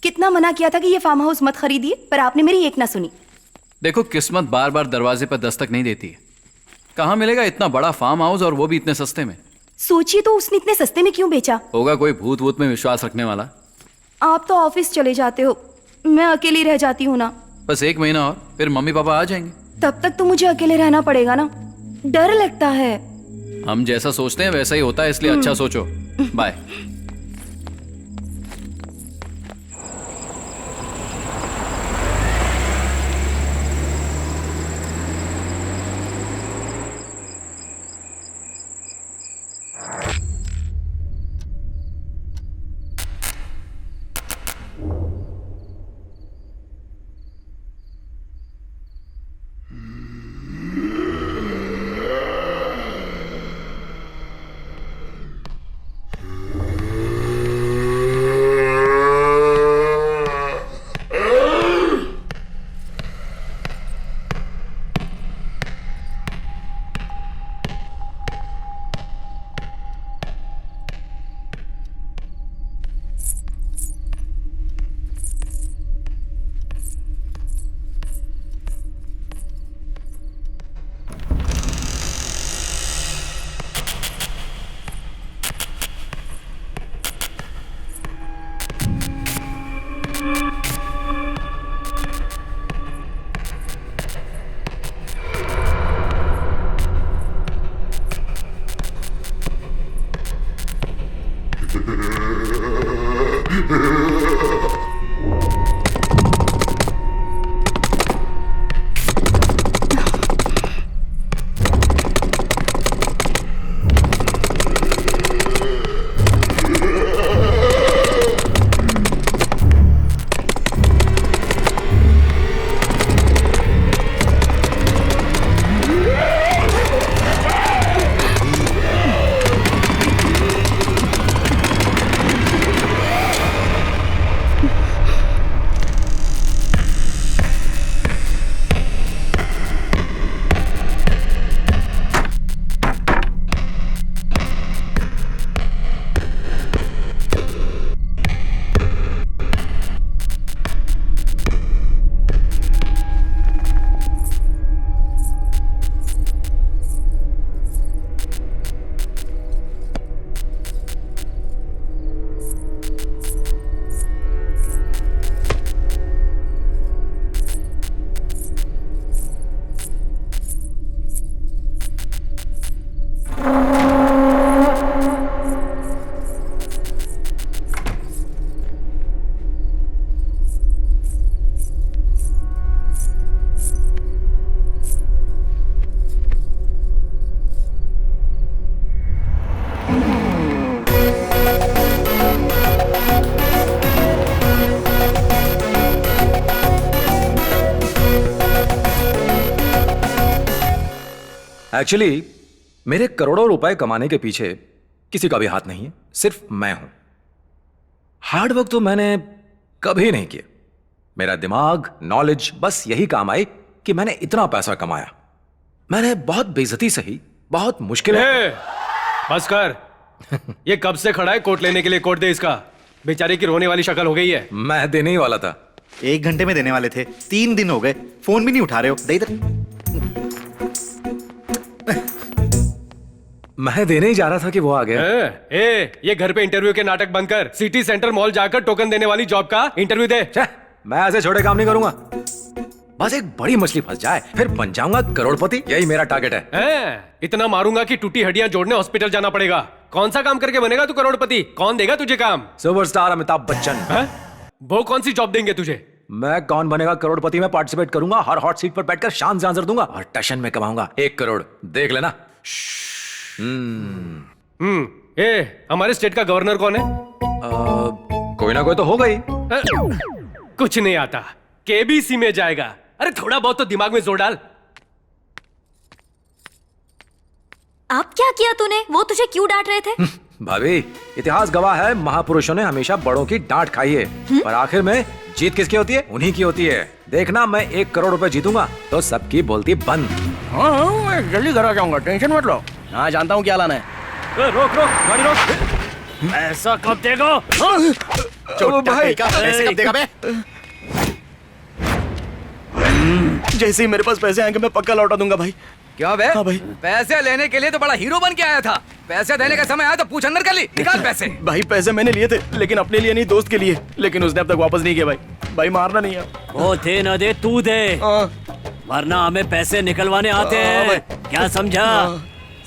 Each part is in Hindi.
कितना मना किया था कि ये फार्म हाउस मत खरीदिए, पर आपने मेरी एक ना सुनी। देखो, किस्मत बार बार दरवाजे पर दस्तक नहीं देती है। कहाँ मिलेगा इतना बड़ा फार्म हाउस, और वो भी इतने सस्ते में? सोचिए तो उसने इतने सस्ते में क्यों बेचा? होगा कोई भूत वूत में विश्वास रखने वाला। आप तो ऑफिस चले जाते हो, मैं अकेली रह जाती हूँ ना। बस 1 महीना और, फिर मम्मी पापा आ जाएंगे। तब तक तो मुझे अकेले रहना पड़ेगा ना, डर लगता है। हम जैसा सोचते हैं वैसा ही होता है, इसलिए अच्छा सोचो। बाय। एक्चुअली मेरे करोड़ों रुपए कमाने के पीछे किसी का भी हाथ नहीं है, सिर्फ मैं हूं। हार्ड वर्क तो मैंने कभी नहीं किया। मेरा दिमाग, नॉलेज बस यही काम आए कि मैंने इतना पैसा कमाया। मैंने बहुत बेइज्जती सही, बहुत मुश्किल है। बस कर। ये कब से खड़ा है कोट लेने के लिए? कोट दे इसका। बेचारे की रोने वाली शक्ल हो गई है। मैं देने ही वाला था। 1 घंटे में देने वाले थे, 3 दिन हो गए, फोन भी नहीं उठा रहे हो। दे इधर। मैं देने ही जा रहा था कि वो आ गया। ये घर पे इंटरव्यू के नाटक बंद कर। सिटी सेंटर मॉल जाकर टोकन देने वाली जॉब का इंटरव्यू दे। मैं ऐसे छोटे काम नहीं करूंगा। बस एक बड़ी मछली फंस जाए, फिर बन जाऊंगा करोड़पति। यही मेरा टारगेट है। इतना मारूंगा कि टूटी हड्डियां जोड़ने हॉस्पिटल जाना पड़ेगा। कौन सा काम करके बनेगा तू करोड़पति? कौन देगा तुझे काम? सुपरस्टार अमिताभ बच्चन। वो कौन सी जॉब देंगे तुझे? मैं कौन बनेगा करोड़पति में पार्टिसिपेट करूंगा, हर हॉट सीट पर बैठकर शान से आंसर दूंगा और टशन में कमाऊंगा 1 करोड़। देख लेना। ए हमारे स्टेट का गवर्नर कौन है? कोई ना कोई तो होगा ही। कुछ नहीं आता, केबीसी में जाएगा। अरे थोड़ा बहुत तो दिमाग में जोर डाल। आप क्या किया तूने? वो तुझे क्यों डांट रहे थे? भाभी, इतिहास गवाह है, महापुरुषों ने हमेशा बड़ों की डांट खाई है, पर आखिर में जीत किसकी होती है? उन्हीं की होती है। देखना, मैं 1 करोड़ रुपए जीतूंगा तो सबकी बोलती बंद। हाँ हाँ, मैं जल्दी घर आ जाऊंगा, टेंशन मत लो। हाँ जानता हूँ क्या लाना है। रोक रोक गाड़ी रोक। ऐसा कब देगा? भाई पैसे कब देगा बे? जैसे ही मेरे पास पैसे आएंगे मैं पक्का लौटा दूंगा भाई। क्या बे? हाँ भाई। पैसे लेने के लिए तो बड़ा हीरो बन के आया था, पैसे देने का समय आया तो पूछ अंदर कर ली। निकाल पैसे। भाई पैसे मैंने लिए थे, लेकिन अपने लिए नहीं, दोस्त के लिए, लेकिन उसने अब तक वापस नहीं किया भाई। भाई मारना नहीं है। वो दे न दे तू दे, हाँ। वरना हमें पैसे निकलवाने आते हैं। क्या समझा?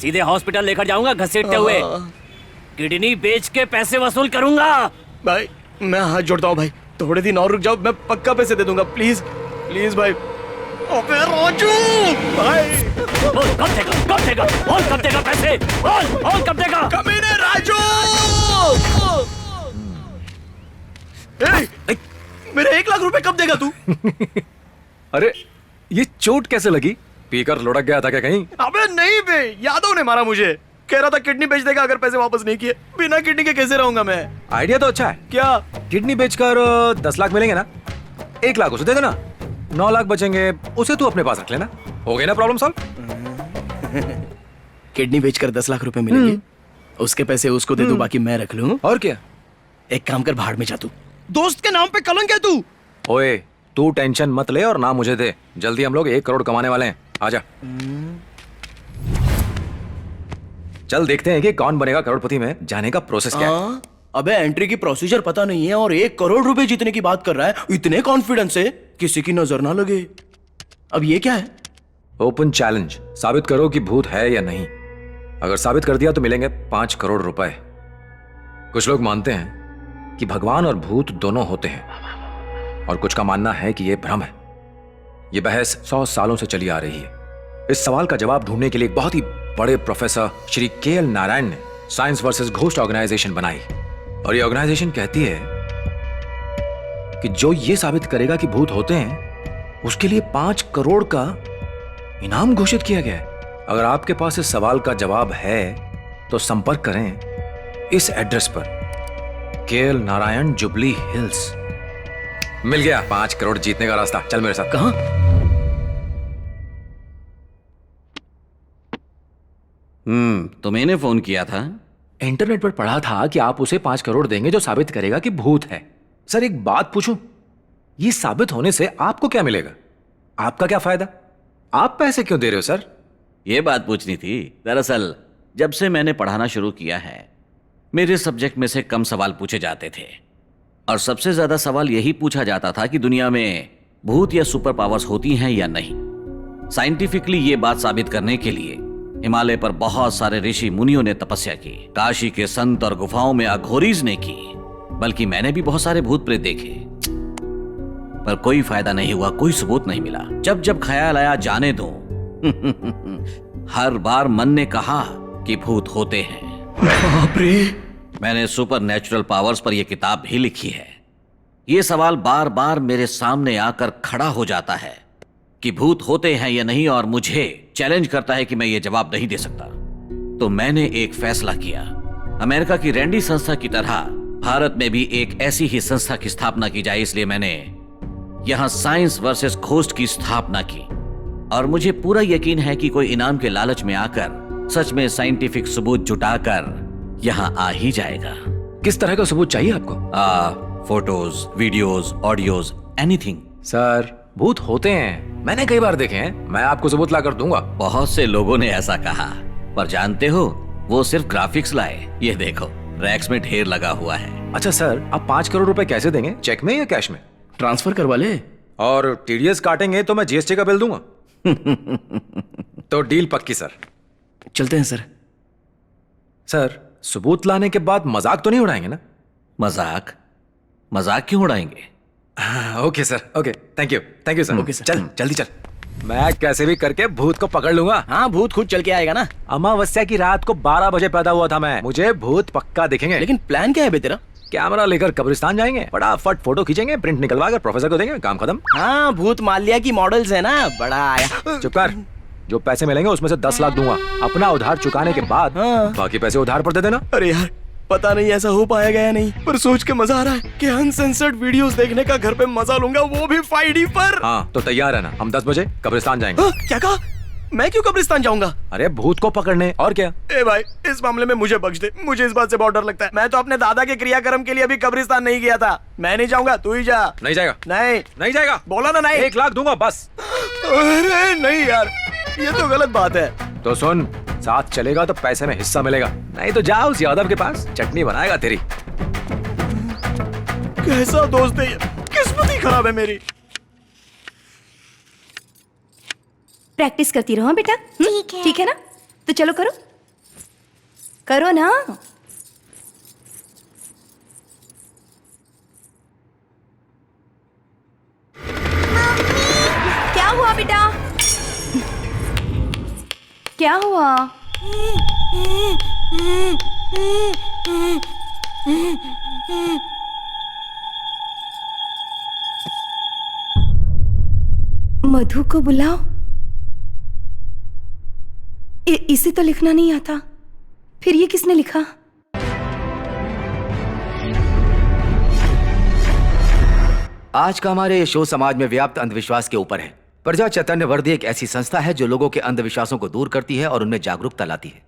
सीधे हॉस्पिटल लेकर जाऊंगा घसीटते हुए, किडनी बेच के पैसे वसूल करूंगा। भाई मैं हाथ जोड़ता हूँ भाई, थोड़े दिन और रुक जाओ, मैं पक्का पैसे दे दूंगा। प्लीज प्लीज भाई। अबे राजू भाई, बोल कब देगा, कब देगा, बोल कब देगा पैसे, बोल कब देगा। कमीने राजू। मेरे 1 लाख रुपए कब देगा तू? अरे ये चोट कैसे लगी? पीकर लुढ़क गया था क्या कहीं? अबे नहीं बे, यादव ने मारा मुझे। कह रहा था किडनी बेच देगा अगर पैसे वापस नहीं किए। बिना किडनी के कैसे रहूंगा मैं? आइडिया तो अच्छा है। क्या? किडनी बेचकर 10 लाख मिलेंगे ना, 1 लाख उसे दे देना, 9 लाख बचेंगे, उसे तू अपने पास रख लेना। हो गई ना प्रॉब्लम सॉल्व। किडनी बेचकर 10 लाख रुपए मिलेंगे, उसके पैसे उसको दे दूं, बाकी मैं रख लूं। और क्या? एक काम कर, भाड़ में जा तू। दोस्त के नाम पे कलंक है तू। ओए तू टेंशन मत ले और ना मुझे दे, जल्दी हम लोग 1 करोड़ कमाने वाले हैं। आजा चल देखते हैं कि कौन बनेगा करोड़पति में जाने का प्रोसेस क्या है। अबे एंट्री की प्रोसीजर पता नहीं है और 1 करोड़ रुपए जीतने की बात कर रहा है इतने कॉन्फिडेंस से, किसी की नजर ना लगे। अब ये क्या है? ओपन चैलेंज, साबित करो कि भूत है या नहीं। अगर साबित कर दिया तो मिलेंगे 5 करोड़ रुपए। कुछ लोग मानते हैं कि भगवान और भूत दोनों होते हैं, और कुछ का मानना है कि यह भ्रम है। यह बहस 100 सालों से चली आ रही है। इस सवाल का जवाब ढूंढने के लिए एक बहुत ही बड़े प्रोफेसर श्री के.एल. नारायण ने साइंस वर्सेस घोस्ट ऑर्गेनाइजेशन बनाई, और ये ऑर्गेनाइजेशन कहती है कि जो ये साबित करेगा कि भूत होते हैं उसके लिए 5 करोड़ का इनाम घोषित किया गया है। अगर आपके पास इस सवाल का जवाब है तो संपर्क करें इस एड्रेस पर, के.एल. नारायण, जुबली हिल्स। मिल गया 5 करोड़ जीतने का रास्ता। चल मेरे साथ। कहां? तो मैंने फोन किया था। इंटरनेट पर पढ़ा था कि आप उसे 5 करोड़ देंगे जो साबित करेगा कि भूत है। सर एक बात पूछूं, ये साबित होने से आपको क्या मिलेगा? आपका क्या फायदा? आप पैसे क्यों दे रहे हो सर? ये बात पूछनी थी। दरअसल जब से मैंने पढ़ाना शुरू किया है, मेरे सब्जेक्ट में से कम सवाल पूछे जाते थे, और सबसे ज्यादा सवाल यही पूछा जाता था कि दुनिया में भूत या सुपर पावर्स होती हैं या नहीं। साइंटिफिकली ये बात साबित करने के लिए हिमालय पर बहुत सारे ऋषि मुनियों ने तपस्या की, काशी के संत और गुफाओं में अघोरीज ने की, बल्कि मैंने भी बहुत सारे भूत प्रेत देखे, पर कोई फायदा नहीं हुआ, कोई सबूत नहीं मिला। जब जब ख्याल आया जाने दो, हर बार मन ने कहा कि भूत होते हैं। बाप रे! मैंने सुपर नेचुरल पावर्स पर यह किताब भी लिखी है। यह सवाल बार बार मेरे सामने आकर खड़ा हो जाता है कि भूत होते हैं या नहीं, और मुझे चैलेंज करता है कि मैं ये जवाब नहीं दे सकता। तो मैंने एक फैसला किया, अमेरिका की रैंडी संस्था की तरह भारत में भी एक ऐसी ही संस्था की स्थापना की जाए। इसलिए मैंने यहां साइंस वर्सेस घोस्ट की स्थापना की, और मुझे पूरा यकीन है कि कोई इनाम के लालच में आकर सच में साइंटिफिक सबूत जुटाकर यहां आ ही जाएगा। किस तरह का सबूत चाहिए आपको? Photos, videos, audios, anything. Sir भूत होते हैं, मैंने कई बार देखे हैं, मैं आपको सबूत ला कर दूंगा। बहुत से लोगों ने ऐसा कहा, पर जानते हो वो सिर्फ ग्राफिक्स लाए। ये देखो रैक्स में ढेर लगा हुआ है। अच्छा सर, आप 5 करोड़ रुपए कैसे देंगे? चेक में या कैश में? ट्रांसफर करवा ले। और टीडीएस काटेंगे तो मैं जीएसटी का बिल दूंगा। तो डील पक्की सर। चलते हैं सर। सर सबूत लाने के बाद मजाक तो नहीं उड़ाएंगे ना? मजाक? मजाक क्यों उड़ाएंगे? Okay sir, okay, thank you sir. Okay sir. चल जल्दी चल, मैं कैसे भी करके भूत को पकड़ लूंगा। हाँ, भूत खुद चल के आएगा ना। अमावस्या की रात को 12 बजे पैदा हुआ था मैं, मुझे भूत पक्का दिखेंगे। लेकिन प्लान क्या है बे तेरा? कैमरा लेकर कब्रिस्तान जाएंगे, फटाफट फोटो खींचेंगे, प्रिंट निकलवा कर प्रोफेसर को देंगे, काम खत्म। हाँ, भूत माल्या की मॉडल्स है ना, बड़ा आया। चुप कर, जो पैसे मिलेंगे उसमें से 10 लाख दूंगा, अपना उधार चुकाने के बाद हाँ। बाकी पैसे उधार पर दे देना। अरे यार, पता नहीं ऐसा हो पाएगा या नहीं, पर सोच के मजा आ रहा है कि अनसेंसर्ड वीडियोस देखने का घर पे मजा लूंगा, वो भी 5D पर। हाँ तो तैयार है ना, हम 10 बजे कब्रिस्तान जाएंगे। हाँ, क्या कहा? मैं क्यों कब्रिस्तान जाऊंगा? अरे भूत को पकड़ने, और क्या। ए भाई, इस मामले में मुझे बख्श दे, मुझे इस बात से बहुत डर लगता है। मैं तो अपने दादा के क्रियाक्रम के लिए अभी कब्रिस्तान नहीं गया था। मैं नहीं जाऊंगा, तू ही जा। नहीं जाएगा, नहीं नहीं जाएगा, बोला ना नहीं। 1 लाख दूंगा बस। अरे नहीं यार, ये तो गलत बात है। तो सुन, साथ चलेगा तो पैसे में हिस्सा मिलेगा, नहीं तो जा उस यादव के पास, चटनी बनाएगा तेरी। कैसा दोस्त है ये, किस्मत ही खराब है मेरी। प्रैक्टिस करती रहो बेटा। ठीक है। ठीक है ना, तो चलो करो करो ना। क्या हुआ बेटा, क्या हुआ? मधु को बुलाओ। इसे तो लिखना नहीं आता, फिर ये किसने लिखा? आज का हमारे ये शो समाज में व्याप्त अंधविश्वास के ऊपर है। प्रजा चैतन्य वर्दी एक ऐसी संस्था है जो लोगों के अंधविश्वासों को दूर करती है और उनमें जागरूकता लाती है।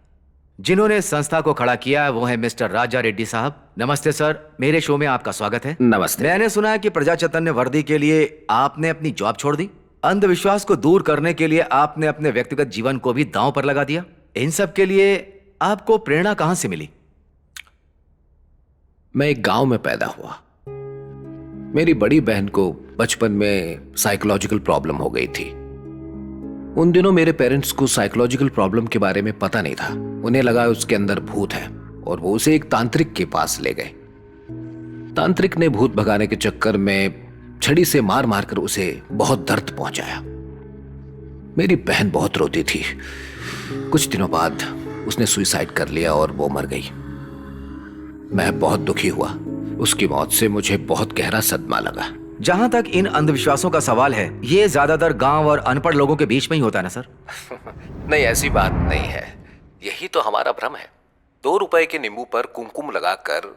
जिन्होंने इस संस्था को खड़ा किया है वो है मिस्टर राजा रेड्डी साहब। नमस्ते सर, मेरे शो में आपका स्वागत है। नमस्ते। मैंने सुना है कि प्रजा चैतन्य वर्दी के लिए आपने अपनी जॉब छोड़ दी, अंधविश्वास को दूर करने के लिए आपने अपने व्यक्तिगत जीवन को भी दांव पर लगा दिया। इन सब के लिए आपको प्रेरणा कहां से मिली? मैं एक गांव में पैदा हुआ। मेरी बड़ी बहन को बचपन में साइकोलॉजिकल प्रॉब्लम हो गई थी। उन दिनों मेरे पेरेंट्स को साइकोलॉजिकल प्रॉब्लम के बारे में पता नहीं था। उन्हें लगा उसके अंदर भूत है और वो उसे एक तांत्रिक के पास ले गए। तांत्रिक ने भूत भगाने के चक्कर में छड़ी से मार मार कर उसे बहुत दर्द पहुंचाया। मेरी बहन बहुत रोती थी। कुछ दिनों बाद उसने सुसाइड कर लिया और वो मर गई। मैं बहुत दुखी हुआ। उसकी मौत से मुझे बहुत गहरा सदमा लगा। जहां तक इन अंधविश्वासों का सवाल है, ये ज्यादातर गांव और अनपढ़ लोगों के बीच में ही होता है ना सर? नहीं, ऐसी बात नहीं है। यही तो हमारा भ्रम है। 2 रुपए के नींबू पर कुमकुम लगाकर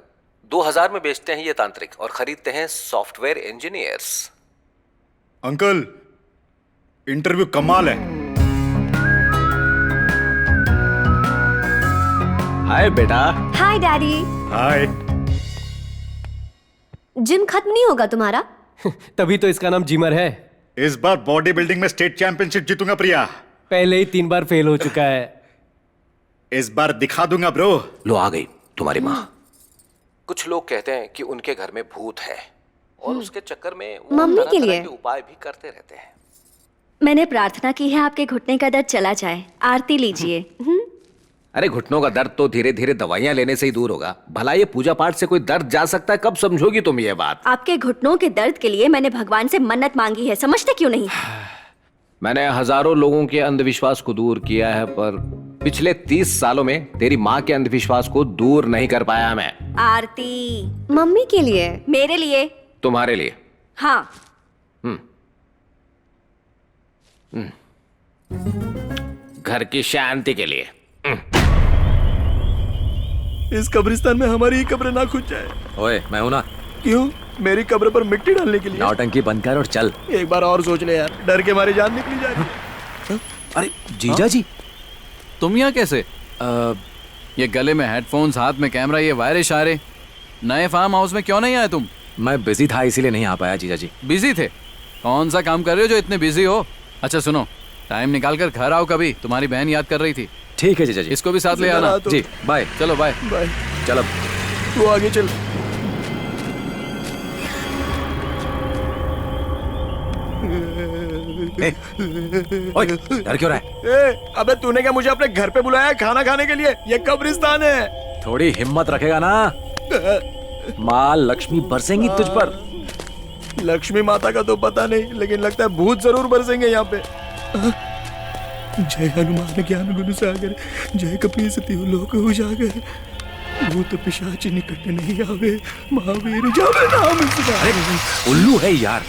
2000 में बेचते हैं ये तांत्रिक और खरीदते हैं सॉफ्टवेयर इंजीनियर्स। अंकल, इंटरव्यू कमाल है। हाय बेटा। हाय डैडी। हाय। जिम खत्म नहीं होगा तुम्हारा? तभी तो इसका नाम जिमर है। इस बार बॉडी बिल्डिंग में स्टेट चैंपियनशिप जीतूंगा प्रिया। पहले ही 3 बार फेल हो चुका है। इस बार दिखा दूंगा ब्रो। लो आ गई तुम्हारी माँ। कुछ लोग कहते हैं कि उनके घर में भूत है और उसके चक्कर में वो मम्मी तरह के तरह लिए के उपाय भी करते रहते हैं। मैंने प्रार्थना की है आपके घुटने का दर्द चला जाए। आरती लीजिए। अरे घुटनों का दर्द तो धीरे धीरे दवाइयां लेने से ही दूर होगा। भला ये पूजा पाठ से कोई दर्द जा सकता है? कब समझोगी तुम ये बात? आपके घुटनों के दर्द के लिए मैंने भगवान से मन्नत मांगी है, समझते क्यों नहीं? मैंने हजारों लोगों के अंधविश्वास को दूर किया है, पर पिछले 30 सालों में तेरी माँ के अंधविश्वास को दूर नहीं कर पाया मैं। आरती मम्मी के लिए, मेरे लिए, तुम्हारे लिए। हाँ। घर की शांति के लिए। इस कब्रिस्तान में हमारी ही कब्र ना खुद जाए। ओए, मैं हूं ना। क्यों? मेरी कब्र पर मिट्टी डालने के लिए? नौटंकी बंद कर और चल। एक बार और सोच ले यार, डर के मारे जान निकली जा रही है। अरे जीजा जी, तुम यहाँ कैसे? ये गले में हेडफोन्स, हाथ में कैमरा, ये वायरे शायरे, नए फार्म हाउस में क्यों नहीं आए तुम? मैं बिजी था इसीलिए नहीं आ पाया जीजा जी। बिजी थे? कौन सा काम कर रहे हो जो इतने बिजी हो? अच्छा सुनो, टाइम निकाल कर घर आओ कभी, तुम्हारी बहन याद कर रही थी। ठीक है जीजा जी। इसको भी साथ ले आना। जी बाय। चलो बाय। बाय। चलो तू आगे चल। ओए, डर क्यों रहा है? अबे तूने क्या मुझे अपने घर पे बुलाया है खाना खाने के लिए? ये कब्रिस्तान है। थोड़ी हिम्मत रखेगा ना, माँ लक्ष्मी बरसेंगी तुझ पर। लक्ष्मी माता का तो पता नहीं, लेकिन लगता है भूत जरूर बरसेंगे यहाँ पे। जय हनुमान ज्ञान गुण सागर, जय कपीस तिहु लोक उजागर, भूत पिशाच निकट नहीं आवे, महावीर जावे नाम सुधारे। उल्लू है यार,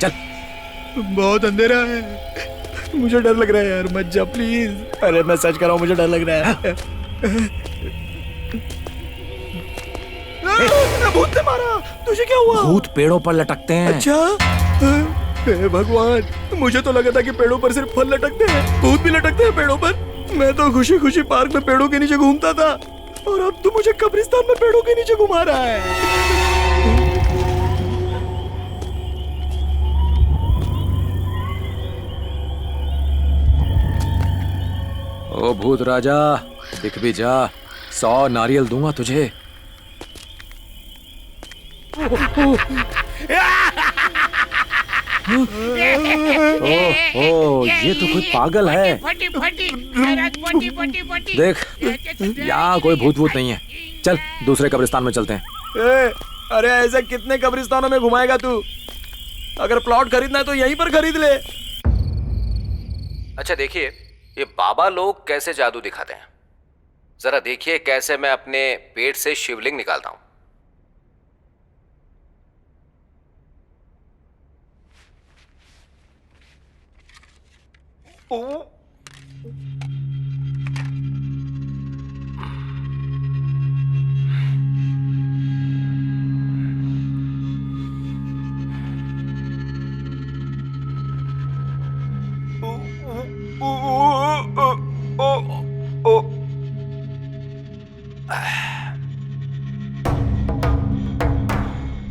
चल। बहुत अंधेरा है, मुझे डर लग रहा है यार, मत जा प्लीज। अरे मैं सच कर रहा हूँ, मुझे डर लग रहा है। भूत ने मारा, तुझे क्या हुआ? भूत पेड़ों पर लटकते हैं। अच्छा, हे भगवान, मुझे तो लगा था कि पेड़ों पर सिर्फ फल लटकते हैं, भूत भी लटकते हैं पेड़ों पर। मैं तो खुशी खुशी पार्क में पेड़ों के नीचे घूमता था, और अब तू मुझे कब्रिस्तान में पेड़ों के नीचे घुमा रहा है। ओ भूत राजा, दिख भी जा, 100 नारियल दूंगा तुझे। ओ, ये तो कोई पागल है। देख, यहाँ कोई भूत वूत नहीं है। चल दूसरे कब्रिस्तान में चलते हैं। अरे ऐसे कितने कब्रिस्तानों में घुमाएगा तू? अगर प्लॉट खरीदना है तो यहीं पर खरीद ले। अच्छा देखिए, ये बाबा लोग कैसे जादू दिखाते हैं, जरा देखिए कैसे मैं अपने पेट से शिवलिंग निकालता हूं।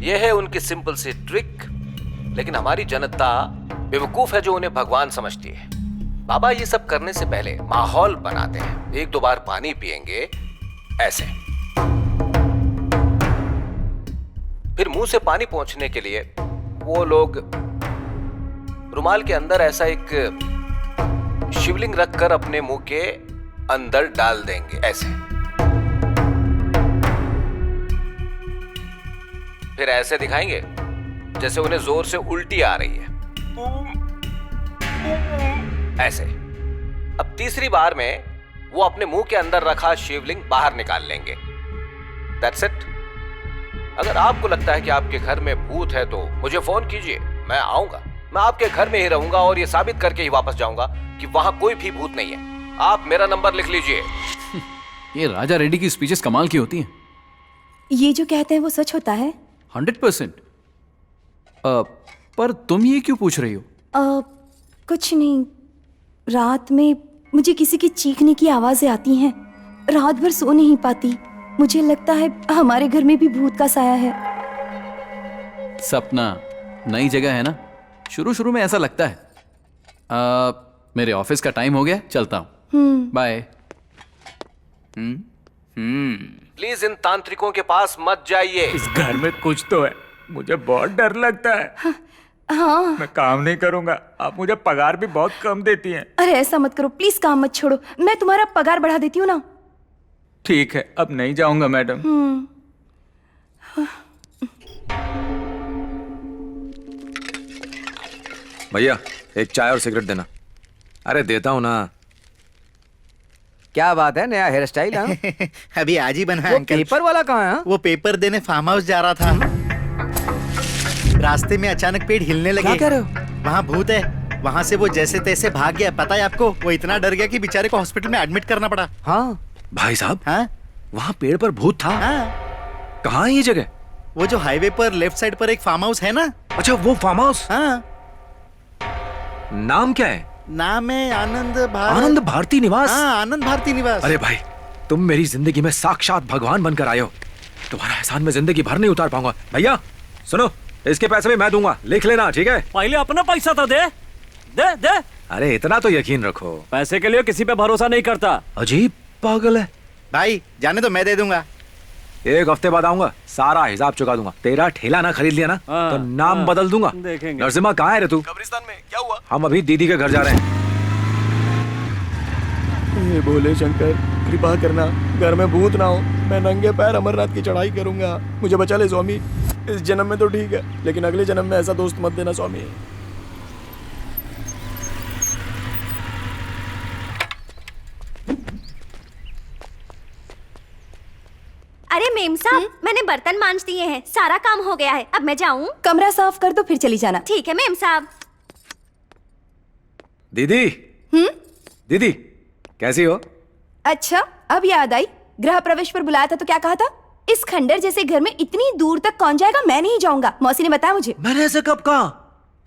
यह है उनकी सिंपल सी ट्रिक, लेकिन हमारी जनता बेवकूफ है जो उन्हें भगवान समझती है। बाबा ये सब करने से पहले माहौल बनाते हैं। 1-2 बार पानी पिएंगे ऐसे, फिर मुंह से पानी पहुंचने के लिए वो लोग रुमाल के अंदर ऐसा एक शिवलिंग रखकर अपने मुंह के अंदर डाल देंगे ऐसे। फिर ऐसे दिखाएंगे जैसे उन्हें जोर से उल्टी आ रही है, ऐसे। अब तीसरी बार में वो अपने मुंह के अंदर रखा शिवलिंग बाहर निकाल लेंगे। That's it। अगर आपको लगता है कि आपके घर में भूत है तो मुझे फोन कीजिए, मैं आऊंगा। मैं आपके घर में ही रहूंगा और ये साबित करके ही वापस जाऊंगा कि वहां कोई भी भूत नहीं है। आप मेरा नंबर लिख लीजिए। ये राजा रेड्डी की स्पीचेस कमाल की होती हैं। ये जो कहते हैं वो सच होता है? 100%। पर तुम ये क्यों पूछ रही हो? कुछ नहीं, रात में मुझे किसी की चीखने की आवाजें आती हैं, रात भर सो नहीं पाती। मुझे लगता है हमारे घर में भी भूत का साया है। सपना, नई जगह है ना, शुरू शुरू में ऐसा लगता है। मेरे ऑफिस का टाइम हो गया, चलता हूँ। बाय। प्लीज इन तांत्रिकों के पास मत जाइए। इस घर में कुछ तो है, मुझे बहुत डर लगता है। हाँ। मैं काम नहीं करूंगा, आप मुझे पगार भी बहुत कम देती हैं। अरे ऐसा मत करो प्लीज, काम मत छोड़ो, मैं तुम्हारा पगार बढ़ा देती हूँ ना। ठीक है, अब नहीं जाऊंगा मैडम। भैया एक चाय और सिगरेट देना। अरे देता हूँ ना। क्या बात है, नया हेयर स्टाइल? अभी आज ही बना है अंकल। पेपर वाला कहाँ है? वो पेपर देने फार्म हाउस जा रहा था, रास्ते में अचानक पेड़ हिलने लगे। क्या कह रहे हो? वहाँ भूत है। वहाँ से वो जैसे तैसे भाग गया। पता है आपको, वो इतना डर गया कि बेचारे को हॉस्पिटल में एडमिट करना पड़ा। हाँ भाई साहब, हाँ वहाँ पेड़ पर भूत था? हाँ। कहाँ है ये जगह? वो जो हाईवे पर लेफ्ट साइड पर एक फार्म हाउस है ना। अच्छा वो फार्म हाउस। हाँ। नाम क्या है? नाम है आनंद भारती निवास। हाँ, आनंद भारती निवास। अरे भाई, तुम मेरी जिंदगी में साक्षात भगवान बनकर आए हो। तुम्हारा एहसान मैं जिंदगी भर नहीं उतार पाऊंगा। भैया सुनो, इसके पैसे भी मैं दूंगा, लिख लेना, ठीक है? पहले अपना पैसा तो दे दे दे। अरे इतना तो यकीन रखो। पैसे के लिए किसी पे भरोसा नहीं करता। अजीब पागल है। भाई जाने तो मैं दे दूंगा। 1 हफ्ते बाद आऊंगा, सारा हिसाब चुका दूंगा। तेरा ठेला ना खरीद लिया ना तो नाम बदल दूंगा। देखेंगे। नरसिम्हा कहाँ है रे तू? कब्रिस्तान में। क्या हुआ? हम अभी दीदी के घर जा रहे हैं। हे भोले शंकर, कृपा करना घर में भूत ना हो। मैं नंगे पैर अमरनाथ की चढ़ाई करूंगा, मुझे बचा ले स्वामी। इस जन्म में तो ठीक है, लेकिन अगले जन्म में ऐसा दोस्त मत देना स्वामी। अरे मेम साहब, मैंने बर्तन मांज दिए हैं, सारा काम हो गया है, अब मैं जाऊं? कमरा साफ कर दो फिर चली जाना। ठीक है मेम साहब। दीदी। दीदी कैसी हो? अच्छा अब याद आई, गृह प्रवेश पर बुलाया था तो क्या कहा था? इस खंडर जैसे घर में इतनी दूर तक कौन जाएगा, मैं नहीं जाऊंगा। मौसी ने बताया मुझे। मैंने ऐसे कब कहा?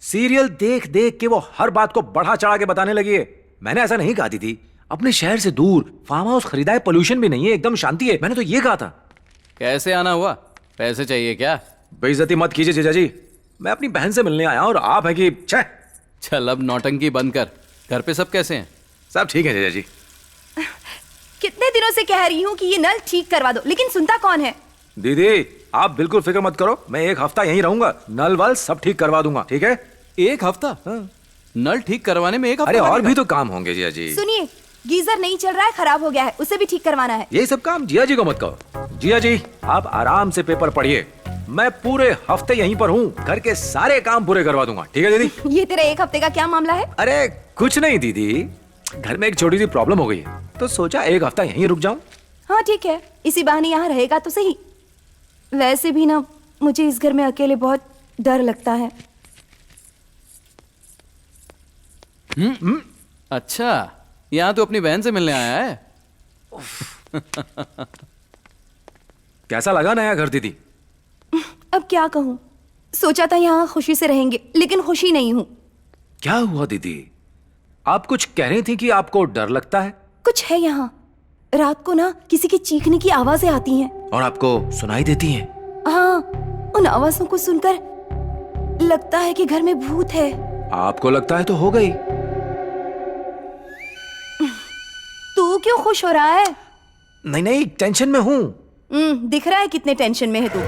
सीरियल देख देख के वो हर बात को बढ़ा चढ़ा के बताने लगी है। मैंने ऐसा नहीं कहा दीदी। अपने शहर से दूर फार्म हाउस खरीदा है, पोल्यूशन भी नहीं है, एकदम शांति है। मैंने तो ये कहा था। कैसे आना हुआ? पैसे चाहिए क्या? बेइज्जती मत कीजिए जीजा जी, मैं अपनी बहन से मिलने आया और आप है कि छह। चल अब नौटंकी बंद कर। घर पे सब कैसे हैं? सब ठीक है जीजा जी। कितने दिनों से कह रही हूँ कि ये नल ठीक करवा दो, लेकिन सुनता कौन है? दीदी आप बिल्कुल फिक्र मत करो, मैं एक हफ्ता यहीं रहूंगा, नल वल सब ठीक करवा दूंगा। ठीक है? एक हफ्ता? नल ठीक करवाने में एक हफ्ता? अरे और भी तो काम होंगे जिया जी। सुनिए, गीजर नहीं चल रहा है, खराब हो गया है, उसे भी ठीक करवाना है। ये सब काम जिया जी को मत कहो। जिया जी आप आराम से पेपर पढ़िए, मैं पूरे हफ्ते यहीं पर हूँ, घर के सारे काम पूरे करवा दूंगा। ठीक है दीदी? ये तेरा एक हफ्ते का क्या मामला है? अरे कुछ नहीं दीदी, घर में एक छोटी सी प्रॉब्लम हो गई है, तो सोचा एक हफ्ता यहीं रुक जाऊं। हाँ ठीक है, इसी बहाने यहाँ रहेगा तो सही। वैसे भी ना मुझे इस घर में अकेले बहुत डर लगता है। अच्छा, यहाँ तो अपनी बहन से मिलने आया है। कैसा लगा नया घर दीदी? अब क्या कहूँ, सोचा था यहाँ खुशी से रहेंगे, लेकिन खुशी नहीं हूँ। क्या हुआ दीदी? आप कुछ कह रही थी कि आपको डर लगता है। कुछ है यहाँ, रात को ना किसी की चीखने की आवाजें आती हैं। और आपको सुनाई देती हैं? हाँ, उन आवाजों को सुनकर लगता है कि घर में भूत है। आपको लगता है तो हो गई। तू क्यों खुश हो रहा है? नहीं नहीं, टेंशन में हूँ। दिख रहा है कितने टेंशन में है तू।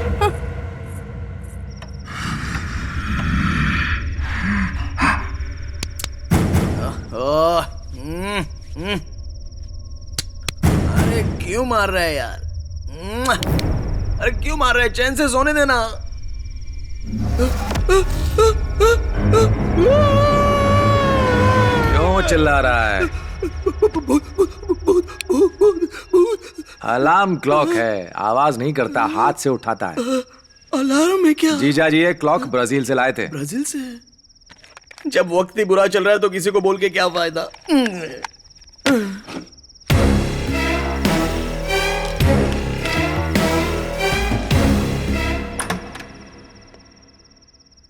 अरे क्यों मार रहा है यार? अरे क्यों मार रहा है? चैन से सोने देना। क्यों चिल्ला रहा है? अलार्म क्लॉक है, आवाज नहीं करता, हाथ से उठाता है। अलार्म है क्या? जीजा जी ये क्लॉक ब्राजील से लाए थे। ब्राजील से? जब वक्त ही बुरा चल रहा है तो किसी को बोल के क्या फायदा?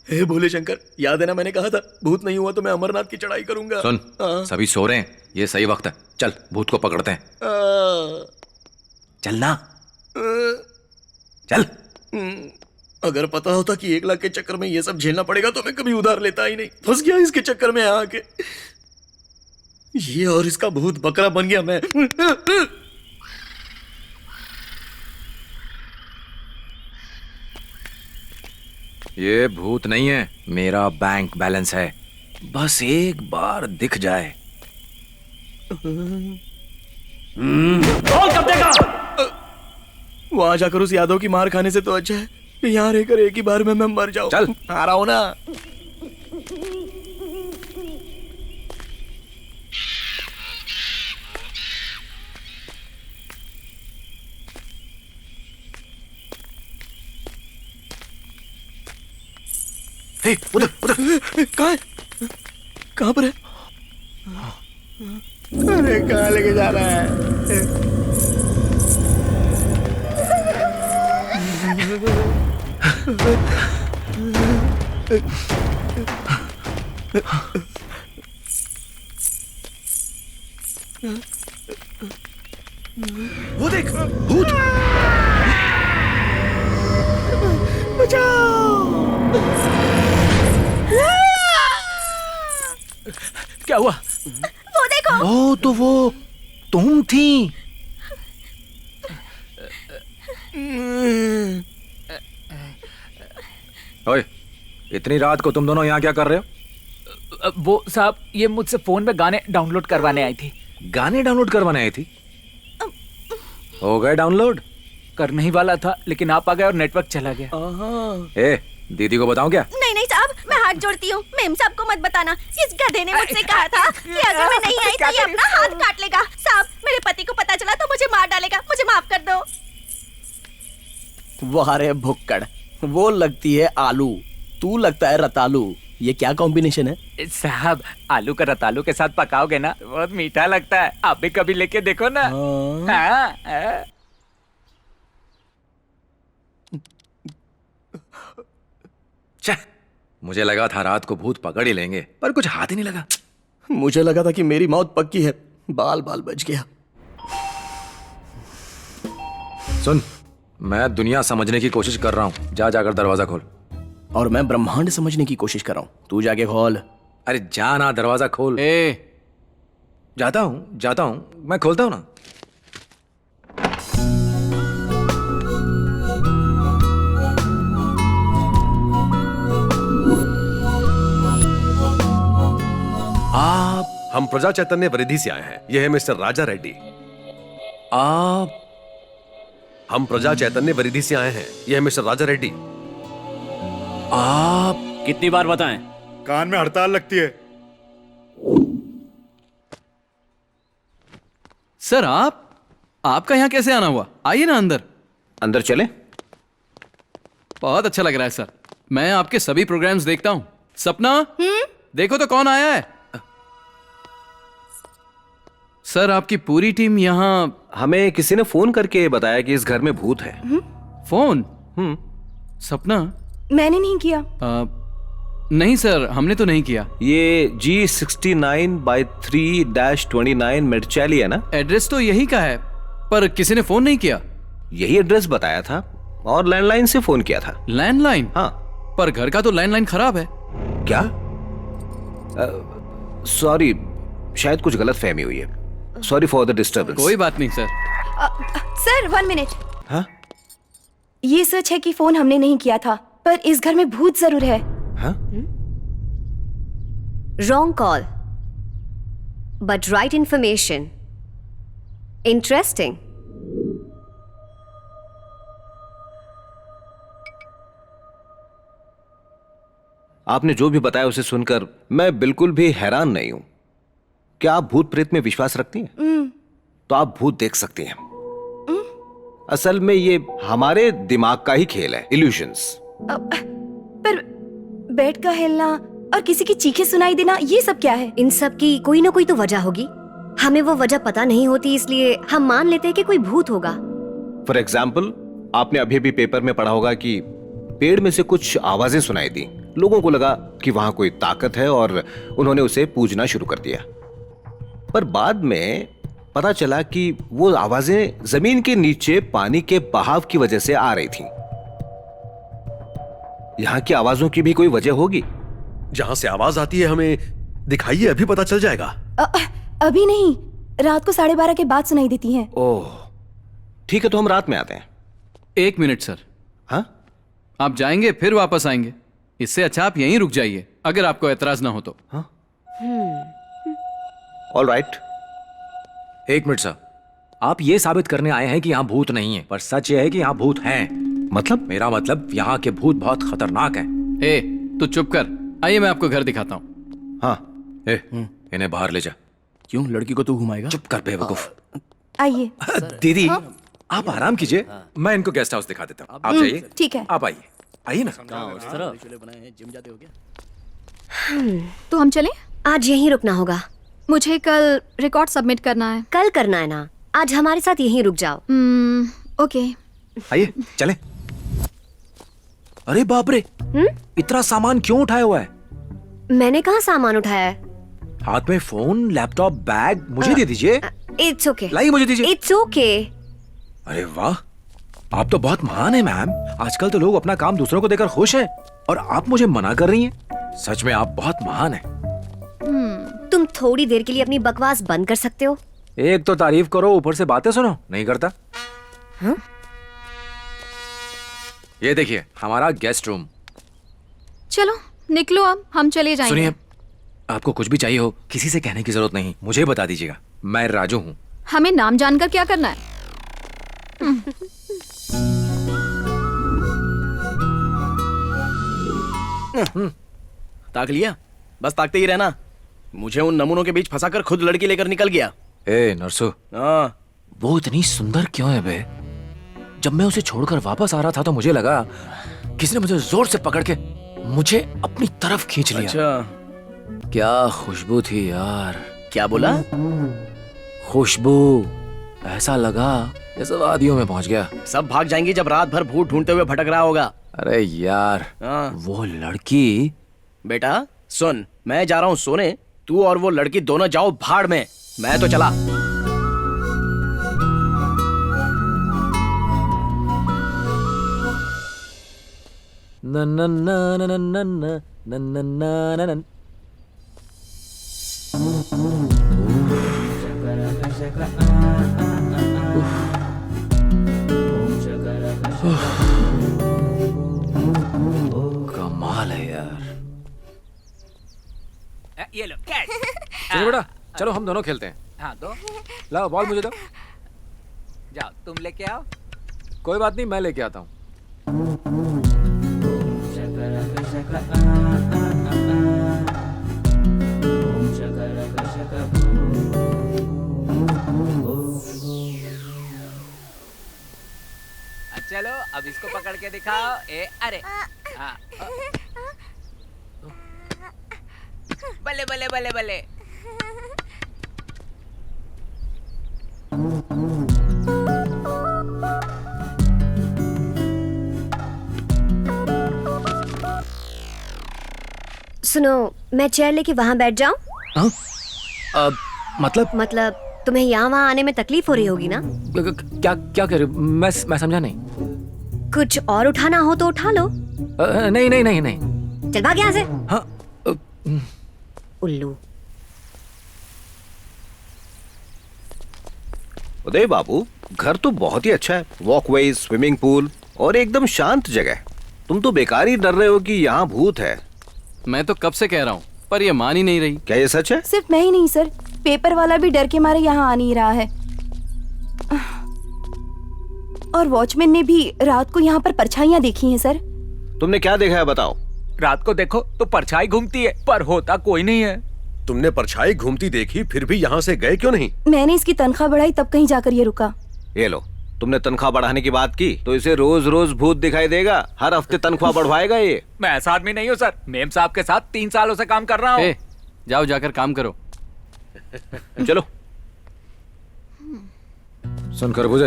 हे भोले शंकर, याद है ना मैंने कहा था भूत नहीं हुआ तो मैं अमरनाथ की चढ़ाई करूंगा। सुन, सभी सो रहे हैं, ये सही वक्त है, चल भूत को पकड़ते हैं। चलना, चल। अगर पता होता कि 1 लाख के चक्कर में ये सब झेलना पड़ेगा तो मैं कभी उधार लेता ही नहीं। फंस गया इसके चक्कर में आके। ये और इसका भूत बकरा बन गया मैं। ये भूत नहीं है, मेरा बैंक बैलेंस है, बस एक बार दिख जाए। कब देगा? वहां जाकर उस यादव की मार खाने से तो अच्छा है कि यहाँ रहकर एक ही बार में मैं मर जाऊं। चल, आ रहा हूं ना। उधर उधर। कहाँ है? कहाँ पर है? अरे कहाँ लेके जा रहा है? वो देख, भूत। क्या हुआ? वो देखो। ओ तो वो तुम थी। ओए, इतनी रात को तुम दोनों यहाँ क्या कर रहे हो? वो साहब, ये मुझसे फोन में गाने डाउनलोड करवाने आई थी। गाने डाउनलोड करवाने आई थी? हो गए डाउनलोड? करने ही वाला था लेकिन आप आ गए और नेटवर्क चला गया। ए, दीदी को बताऊं क्या? नहीं नहीं साहब, मैं हाथ जोड़ती हूँ, मेम साहब को मत बताना। इस गधे ने मुझसे कहा था कि अगर मैं नहीं आई तो ये अपना हाथ काट लेगा। साहब, मेरे पति को पता चला तो मुझे मार डालेगा, मुझे माफ कर दो। वाह रे भुक्कड़, वो लगती है आलू, तू लगता है रतालू। ये क्या कॉम्बिनेशन है? साहब, आलू का रतालू के साथ पकाओगे ना तो बहुत मीठा लगता है। आप भी कभी लेके देखो ना। हाँ। मुझे लगा था रात को भूत पकड़ ही लेंगे, पर कुछ हाथ ही नहीं लगा। मुझे लगा था कि मेरी मौत पक्की है, बाल बाल बच गया। सुन, मैं दुनिया समझने की कोशिश कर रहा हूँ, जा जाकर दरवाजा खोल। और मैं ब्रह्मांड समझने की कोशिश कर रहा हूँ, तू जाके खोल। अरे जा ना, दरवाजा खोल। जाता हूँ, मैं खोलता हूँ ना। आप? हम प्रजा चैतन्य वृद्धि से आए हैं। यह है मिस्टर राजा रेड्डी। आप? हम प्रजा चैतन्य वृद्धि से आए हैं। यह है मिस्टर राजा रेड्डी। आप? कितनी बार बताएं? कान में हड़ताल लगती है। सर, आपका यहाँ कैसे आना हुआ? आइए ना अंदर। अंदर चले? बहुत अच्छा लग रहा है सर, मैं आपके सभी प्रोग्राम्स देखता हूँ। सपना, देखो तो कौन आया है। सर, आपकी पूरी टीम यहाँ। हमें किसी ने फोन करके बताया कि इस घर में भूत है। फोन? सपना, मैंने नहीं किया। नहीं सर, हमने तो नहीं किया। ये G69/3-29 मेडचैली है ना? एड्रेस तो यही का है, पर किसी ने फोन नहीं किया। यही एड्रेस बताया था और लैंडलाइन से फोन किया था। लैंडलाइन? हाँ। पर घर का तो लैंडलाइन खराब है। क्या? सॉरी, शायद कुछ गलत फहमी हुई है। Sorry for the disturbance. कोई बात नहीं सर। Sir 1 minute. हाँ? ये सच है कि फोन हमने नहीं किया था, पर इस घर में भूत जरूर है। हाँ? Wrong call, but right information. Interesting. आपने जो भी बताया उसे सुनकर मैं बिल्कुल भी हैरान नहीं हूं। क्या आप भूत प्रेत में विश्वास रखती हैं? तो आप भूत देख सकती हैं। असल में ये हमारे दिमाग का ही खेल है, इल्यूशंस। पर बेड का हिलना और किसी की चीखें सुनाई देना, ये सब क्या है? इन सब की कोई ना कोई तो वजह होगी। हमें वो वजह पता नहीं होती, इसलिए हम मान लेते हैं कि कोई भूत होगा। फॉर एग्जाम्पल, आपने अभी भी पेपर में पढ़ा होगा कि पेड़ में से कुछ आवाजें सुनाई दी। लोगों को लगा कि वहां कोई ताकत है और उन्होंने उसे पूजना शुरू कर दिया। पर बाद में पता चला कि वो आवाजें जमीन के नीचे पानी के बहाव की वजह से आ रही थीं। यहां की आवाजों की भी कोई वजह होगी। जहां से आवाज आती है हमें दिखाइए, अभी पता चल जाएगा। अभी नहीं, रात को 12:30 के बाद सुनाई देती हैं। ओह, ठीक है, तो हम रात में आते हैं। 1 मिनट सर। हाँ? आप जाएंगे फिर वापस आएंगे, इससे अच्छा आप यहीं रुक जाइए, अगर आपको एतराज ना हो तो। हाँ? All right. 1 मिनट सर, आप ये साबित करने आए हैं कि यहाँ भूत नहीं है, पर सच ये है कि यहाँ भूत हैं। मतलब? मेरा मतलब यहाँ के भूत बहुत खतरनाक हैं। ए, तू चुप कर। आइए मैं आपको घर दिखाता हूँ। हाँ। इन्हें बाहर ले जा। क्यों? लड़की को तू घुमाएगा? चुप कर बेवकूफ। आइए। दीदी, आप आराम कीजिए, मैं इनको गेस्ट हाउस दिखा देता हूँ। आप जाइए। ठीक है। आप आइए, आइए ना। जिम जाते हो क्या? तो हम चलें? आज यहीं रुकना होगा। मुझे कल रिकॉर्ड सबमिट करना है। कल करना है ना, आज हमारे साथ यहीं रुक जाओ। ओके। आइए चले। अरे बाप रे, इतना सामान क्यों उठाया हुआ है? मैंने कहाँ सामान उठाया है? हाथ में फोन, लैपटॉप, बैग मुझे दे दीजिए। It's okay. लाइए मुझे दीजिए। It's okay. अरे वाह, आप तो बहुत महान हैं मैम। आजकल तो लोग अपना काम दूसरों को देकर खुश हैं, और आप मुझे मना कर रही हैं। सच में आप बहुत महान हैं। तुम थोड़ी देर के लिए अपनी बकवास बंद कर सकते हो? एक तो तारीफ करो, ऊपर से बातें सुनो। नहीं करता? हाँ? ये देखिए हमारा गेस्ट रूम। चलो निकलो, अब हम चले जाएंगे। सुनिए, आपको कुछ भी चाहिए हो किसी से कहने की जरूरत नहीं, मुझे बता दीजिएगा। मैं राजू हूँ। हमें नाम जानकर क्या करना है? ताक लिया? बस ताकते ही रहना। मुझे उन नमूनों के बीच फंसाकर खुद लड़की लेकर निकल गया। ए नरसू, हाँ, वो इतनी सुंदर क्यों है बे? जब मैं उसे छोड़कर वापस आ रहा था तो मुझे लगा किसी ने मुझे जोर से पकड़ के मुझे अपनी तरफ खींच लिया। अच्छा, क्या खुशबू थी यार। क्या बोला? खुशबू, ऐसा लगा जैसे वादियों में पहुंच गया। सब भाग जाएंगे जब रात भर भूत ढूंढते हुए भटक रहा होगा। अरे यार, वो लड़की। बेटा सुन, मैं जा रहा हूँ सोने, तू और वो लड़की दोनों जाओ भाड़ में, मैं तो चला। न न न न न न न न न न न। कमाल है यार। ये लो कैच। चलो बेटा, चलो हम दोनों खेलते हैं। हाँ दो। लाओ बॉल मुझे दो। जाओ तुम लेके आओ। कोई बात नहीं, मैं लेके आता हूँ। चलो अब इसको पकड़ के दिखाओ। अरे हाँ। बल्ले बल्ले बल्ले बल्ले। सुनो, मैं चेयर लेके वहाँ बैठ जाऊँ? मतलब तुम्हें यहाँ वहाँ आने में तकलीफ हो रही होगी ना? क्या क्या कह रहे हो? मैं समझा नहीं। कुछ और उठाना हो तो उठा लो। नहीं नहीं नहीं नहीं। चल भाग यहाँ से। हाँ। उल्लू। उदय बाबू, घर तो बहुत ही अच्छा है। वॉकवे, स्विमिंग पूल और एकदम शांत जगह। तुम तो बेकार ही डर रहे हो कि यहाँ भूत है। मैं तो कब से कह रहा हूँ, पर ये मान ही नहीं रही। क्या ये सच है? सिर्फ मैं ही नहीं सर, पेपर वाला भी डर के मारे यहाँ आ नहीं रहा है। और वॉचमैन ने भी रात को यहाँ पर परछाइयाँ देखी हैं सर। तुमने क्या देखा है बताओ? रात को देखो तो परछाई घूमती है, पर होता कोई नहीं है। तुमने परछाई घूमती देखी, फिर भी यहाँ से गए क्यों नहीं? मैंने इसकी तनख्वाह बढ़ाई तब कहीं जाकर ये रुका। ये लो, तुमने तनख्वाह बढ़ाने की बात की तो इसे रोज रोज भूत दिखाई देगा। हर हफ्ते तनख्वाह बढ़वाएगा ये। मैं ऐसा आदमी नहीं हूँ सर, मेम साहब के साथ 3 सालों से काम कर रहा हूँ। जाओ जाकर काम करो। चलो। सुन खरबूजे,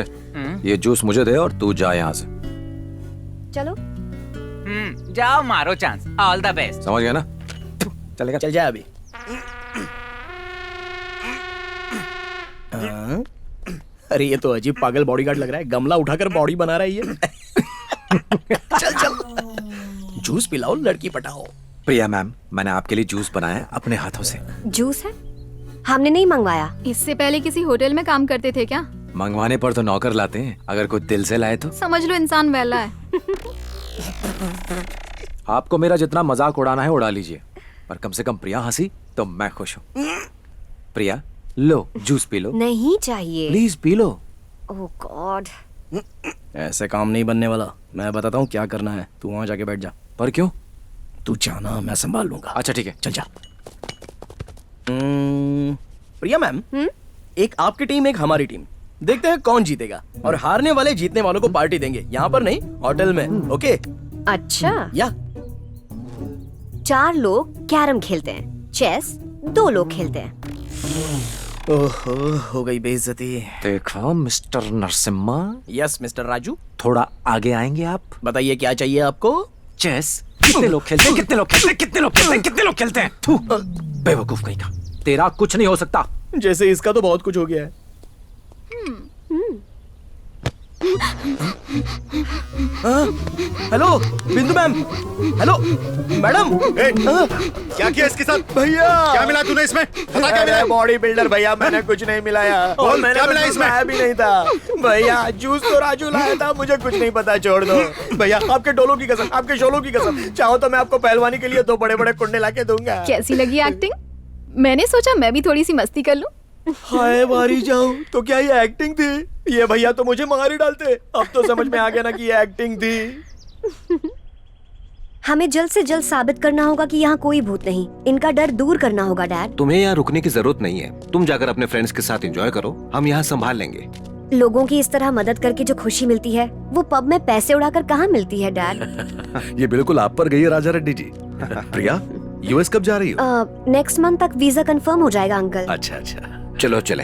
ये जूस मुझे दे और तू जा यहाँ से। चलो। जाओ मारो चांस। All the best. समझ गया ना? चलेगा? चल जा अभी। अरे ये तो अजीब पागल बॉडीगार्ड लग रहा है, गमला उठाकर बॉडी बना रहा है ये। चल चल, जूस पिलाओ, लड़की पटाओ। प्रिया मैम, मैंने आपके लिए जूस बनाया है अपने हाथों से। जूस है? हमने नहीं मंगवाया। इससे पहले किसी होटल में काम करते थे क्या? मंगवाने पर तो नौकर लाते हैं, अगर कोई दिल से लाए तो। समझ लो इंसान वैला है। आपको मेरा जितना मजाक उड़ाना है उड़ा लीजिए, पर कम से कम प्रिया हंसी तो मैं खुश हूँ। प्रिया लो, जूस पी लो। नहीं चाहिए। Please P low. Oh God. ऐसे काम नहीं बनने वाला। मैं बताता हूँ क्या करना है, तू वहां जाके बैठ जा। पर क्यों? तू जाना, मैं संभाल लूंगा। अच्छा ठीक है, चल जा। प्रिया मैम, एक आपकी टीम एक हमारी टीम, देखते हैं कौन जीतेगा। और हारने वाले जीतने वालों को पार्टी देंगे, यहाँ पर नहीं होटल में। ओके? अच्छा। या 4 लोग कैरम खेलते हैं, चेस 2 लोग खेलते हैं। ओहो, हो गई बेइज्जती। देखा mister Narasimha. Yes mister Raju. थोड़ा आगे आएंगे आप? बताइए क्या चाहिए आपको? चेस। कितने लोग खेलते हैं? कितने लोग खेलते हैं? कितने लोग खेलते हैं? कितने लोग खेलते हैं? थू, बेवकूफ कहीं का। तेरा कुछ नहीं हो सकता। जैसे इसका तो बहुत कुछ हो गया है। हेलो बिंदु मैम। Hello madam. क्या किया इसके साथ? भैया क्या मिला तूने इसमें? बता क्या मिला? बॉडी बिल्डर भैया, मैंने कुछ नहीं मिलाया। और मैंने क्या मिला इसमें? मैं भी नहीं था भैया, जूस तो राजू लाया था, मुझे कुछ नहीं पता, छोड़ दो भैया। आपके डोलों की कसम, आपके शोलों की कसम, चाहो तो मैं आपको पहलवानी के लिए 2 बड़े-बड़े कुंडे लाके दूंगा। कैसी लगी एक्टिंग? मैंने सोचा मैं भी थोड़ी सी मस्ती कर लूं। हाय मारी जाऊं, तो क्या ये एक्टिंग थी? ये भैया तो मुझे मार ही डालते। अब तो समझ में आ गया ना कि ये एक्टिंग थी। हमें जल्द से जल्द साबित करना होगा कि यहाँ कोई भूत नहीं। इनका डर दूर करना होगा डैड। तुम्हें यहाँ रुकने की जरूरत नहीं है, तुम जाकर अपने फ्रेंड्स के साथ एंजॉय करो, हम यहाँ संभाल लेंगे। लोगों की इस तरह मदद करके जो खुशी मिलती है वो पब में पैसे उड़ाकर कहाँ मिलती है डैड। ये बिल्कुल आप पर गई है राजा रेड्डी जी। प्रिया, यूएस कब जा रही हो? नेक्स्ट मंथ तक वीजा कंफर्म हो जाएगा अंकल। अच्छा अच्छा, चलो चले।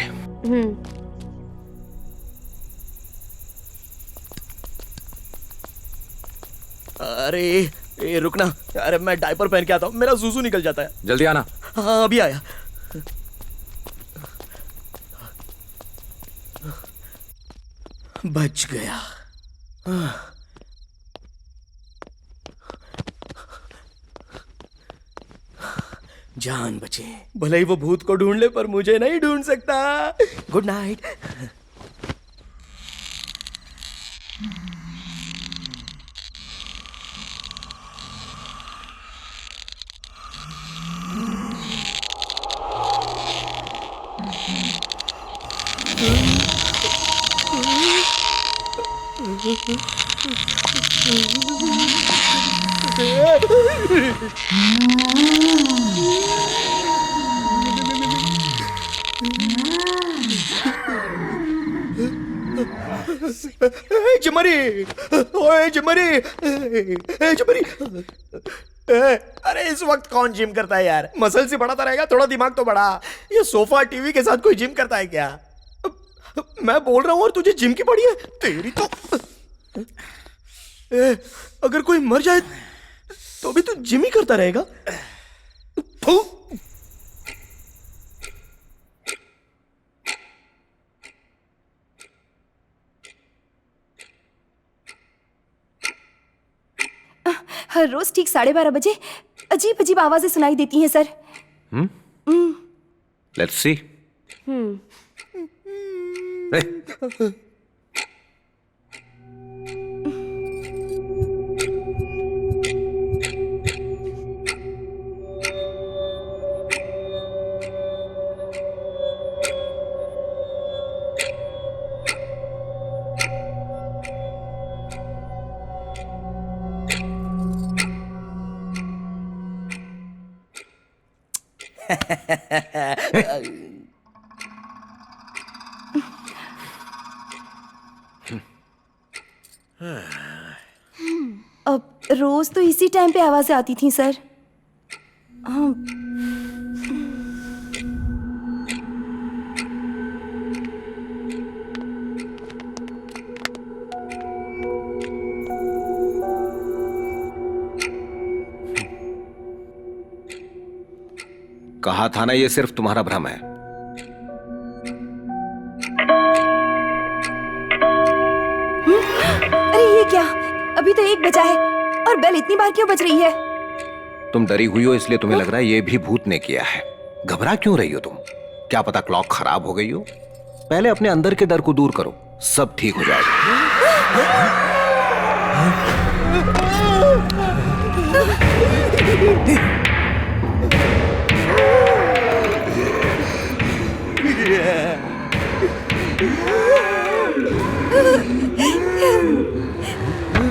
अरे ए, रुकना। अरे मैं डायपर पहन के आता हूँ, मेरा सूसू निकल जाता है। जल्दी आना। हाँ अभी आया। बच गया। जान बचे। भले ही वो भूत को ढूंढ ले पर मुझे नहीं ढूंढ सकता। Good night. जिमरी, ओए जिमरी, जिमरी। अरे इस वक्त कौन जिम करता है यार? मसल से बढ़ाता रहेगा, थोड़ा दिमाग तो बढ़ा। ये सोफा टीवी के साथ कोई जिम करता है क्या? मैं बोल रहा हूं और तुझे जिम की पड़ी है। तेरी तो अगर कोई मर जाए तो भी तू जिम ही करता रहेगा। हर रोज ठीक 12:30 बजे अजीब अजीब आवाजें सुनाई देती हैं सर। Let's see. अब रोज तो इसी टाइम पे आवाजें आती थी सर। हाँ। कहा था ना, ये सिर्फ तुम्हारा भ्रम है। अरे ये क्या? अभी तो 1 बजा है और बेल इतनी बार क्यों बज रही है? तुम डरी हुई हो इसलिए तुम्हें लग रहा है ये भी भूत ने किया है। घबरा क्यों रही हो तुम? क्या पता क्लॉक खराब हो गई हो। पहले अपने अंदर के डर को दूर करो, सब ठीक हो जाएगा।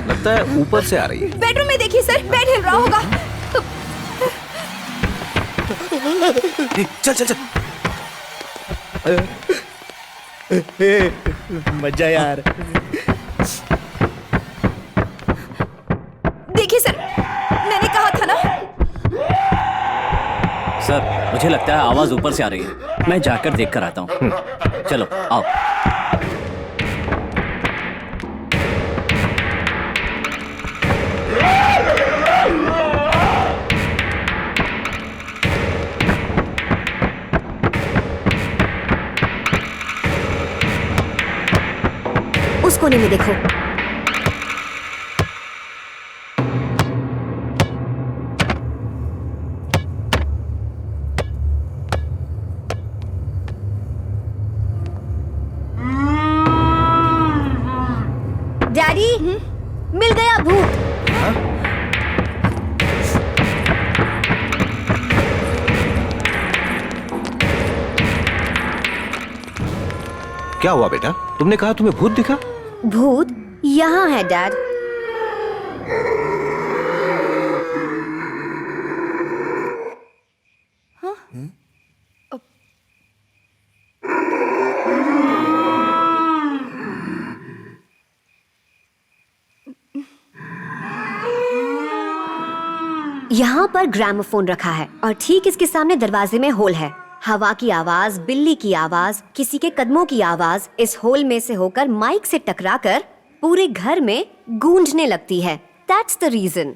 लगता है ऊपर से आ रही है। बेडरूम में देखिए सर, बेड हिल रहा होगा। चल चल चल। मजा यार। देखिए सर, मैंने कहा था ना। सर मुझे लगता है आवाज ऊपर से आ रही है। मैं जाकर देख कर आता हूँ। चलो आओ। उस कोने में देखो। डैडी, मिल गया भूत। क्या हुआ बेटा? तुमने कहा तुम्हें भूत दिखा? भूत यहाँ है डैड। यहाँ पर ग्रामोफोन रखा है और ठीक इसके सामने दरवाजे में होल है। हवा की आवाज, बिल्ली की आवाज, किसी के कदमों की आवाज इस होल में से होकर माइक से टकराकर पूरे घर में गूंजने लगती है। That's the reason.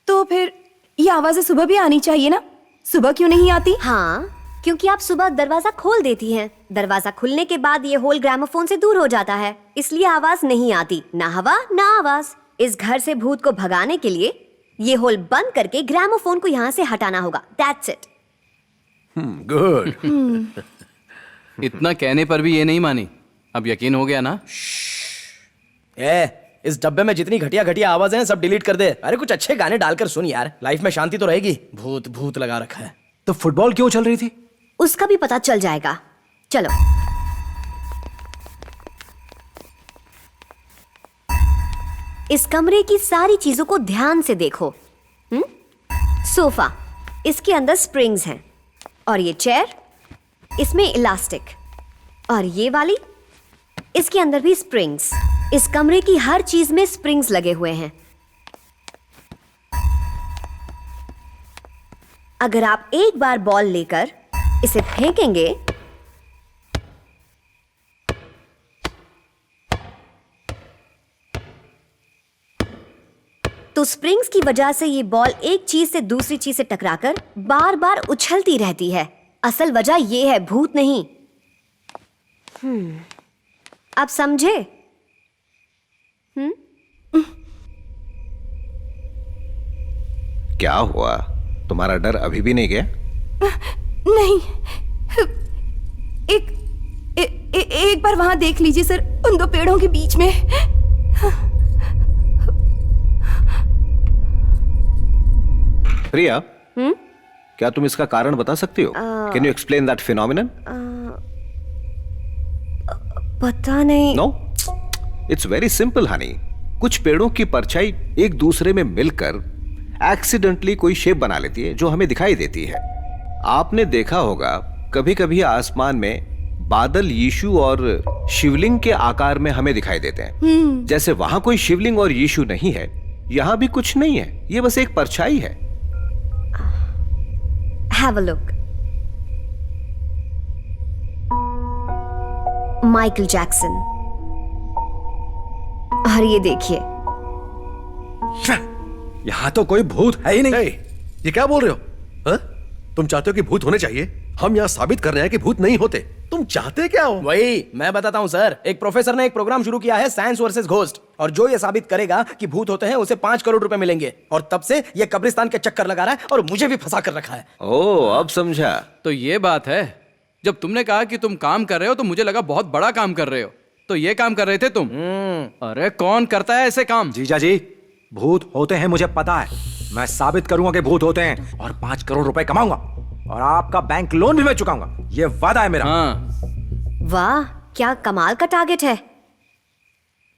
तो फिर ये आवाजें सुबह भी आनी चाहिए ना? सुबह क्यों नहीं आती? हाँ, क्योंकि आप सुबह दरवाजा खोल देती हैं। दरवाजा खुलने के बाद ये होल ग्रामोफोन से दूर हो जाता है, इसलिए आवाज नहीं आती। ना हवा ना आवाज। इस घर से भूत को भगाने के लिए ये होल बंद करके ग्रामोफोन को यहाँ से हटाना होगा। That's it. गुड। इतना कहने पर भी ये नहीं मानी। अब यकीन हो गया ना? इस डब्बे में जितनी घटिया घटिया आवाजें हैं सब डिलीट कर दे। अरे कुछ अच्छे गाने डालकर सुन यार, लाइफ में शांति तो रहेगी। भूत भूत लगा रखा है। तो फुटबॉल क्यों चल रही थी? उसका भी पता चल जाएगा। चलो। इस कमरे की सारी चीजों को ध्यान से देखो। सोफा, इसके अंदर स्प्रिंग्स हैं, और ये चेयर, इसमें इलास्टिक, और ये वाली, इसके अंदर भी स्प्रिंग्स। इस कमरे की हर चीज में स्प्रिंग्स लगे हुए हैं। अगर आप एक बार बॉल लेकर इसे फेंकेंगे तो स्प्रिंग्स की वजह से ये बॉल एक चीज से दूसरी चीज से टकराकर बार बार उछलती रहती है। असल वजह ये है, भूत नहीं। आप समझे? क्या हुआ? तुम्हारा डर अभी भी नहीं गया? नहीं। एक बार वहां देख लीजिए सर, उन दो पेड़ों के बीच में। प्रिया, क्या तुम इसका कारण बता सकती हो? Can you explain that phenomenon? पता नहीं। No, it's very simple honey. कुछ पेड़ों की परछाई एक दूसरे में मिलकर एक्सीडेंटली कोई शेप बना लेती है जो हमें दिखाई देती है। आपने देखा होगा कभी कभी आसमान में बादल यीशु और शिवलिंग के आकार में हमें दिखाई देते हैं। जैसे वहां कोई शिवलिंग और यीशु नहीं है, यहां भी कुछ नहीं है, ये बस एक परछाई है। Have a look. Michael Jackson. और ये देखिए, यहां तो कोई भूत है ही नहीं। ये क्या बोल रहे हो? हा? तुम चाहते हो कि भूत होने चाहिए? हम यहाँ साबित कर रहे हैं कि भूत नहीं होते। तुम चाहते क्या हो? वही मैं बताता हूँ सर। एक प्रोफेसर ने एक प्रोग्राम शुरू किया है, साइंस वर्सेस घोस्ट, और जो ये साबित करेगा कि भूत होते हैं उसे 5 करोड़ रुपए मिलेंगे। और तब से ये कब्रिस्तान के चक्कर लगा रहा है और मुझे भी फंसा कर रखा है। ओह, अब समझा। तो ये बात है। जब तुमने कहा कि तुम काम कर रहे हो तो मुझे लगा बहुत बड़ा काम कर रहे हो। तो ये काम कर रहे थे तुम? अरे कौन करता है ऐसे काम? जीजा जी, भूत होते हैं मुझे पता है। मैं साबित करूंगा कि भूत होते हैं और 5 करोड़ रुपए कमाऊंगा और आपका बैंक लोन भी मैं चुकाऊंगा। ये वादा है मेरा। वाह, क्या कमाल का टारगेट है।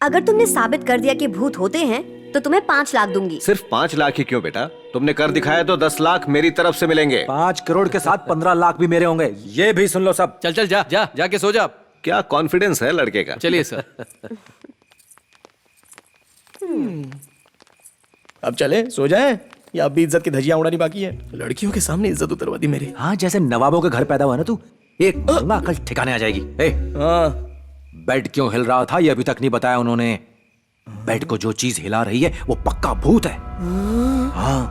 अगर तुमने साबित कर दिया कि भूत होते हैं तो तुम्हें 5 लाख दूंगी। सिर्फ 5 लाख ही क्यों बेटा? तुमने कर दिखाया तो 10 लाख मेरी तरफ से मिलेंगे। 5 करोड़ के साथ 15 लाख भी मेरे होंगे। ये भी सुन लो सब। चल चल जा जा जाके सो जा। क्या कॉन्फिडेंस है लड़के का। चलिए सर। अब चले सो जाएं या अभी इज्जत की धजियां उड़ानी बाकी है? लड़कियों के सामने इज्जत उतरवा दी मेरी। हाँ, जैसे नवाबों के घर पैदा हुआ ना तू, एक कल ठिकाने आ जाएगी। बेड क्यों हिल रहा था ये अभी तक नहीं बताया उन्होंने। बेड को जो चीज हिला रही है वो पक्का भूत है। हाँ।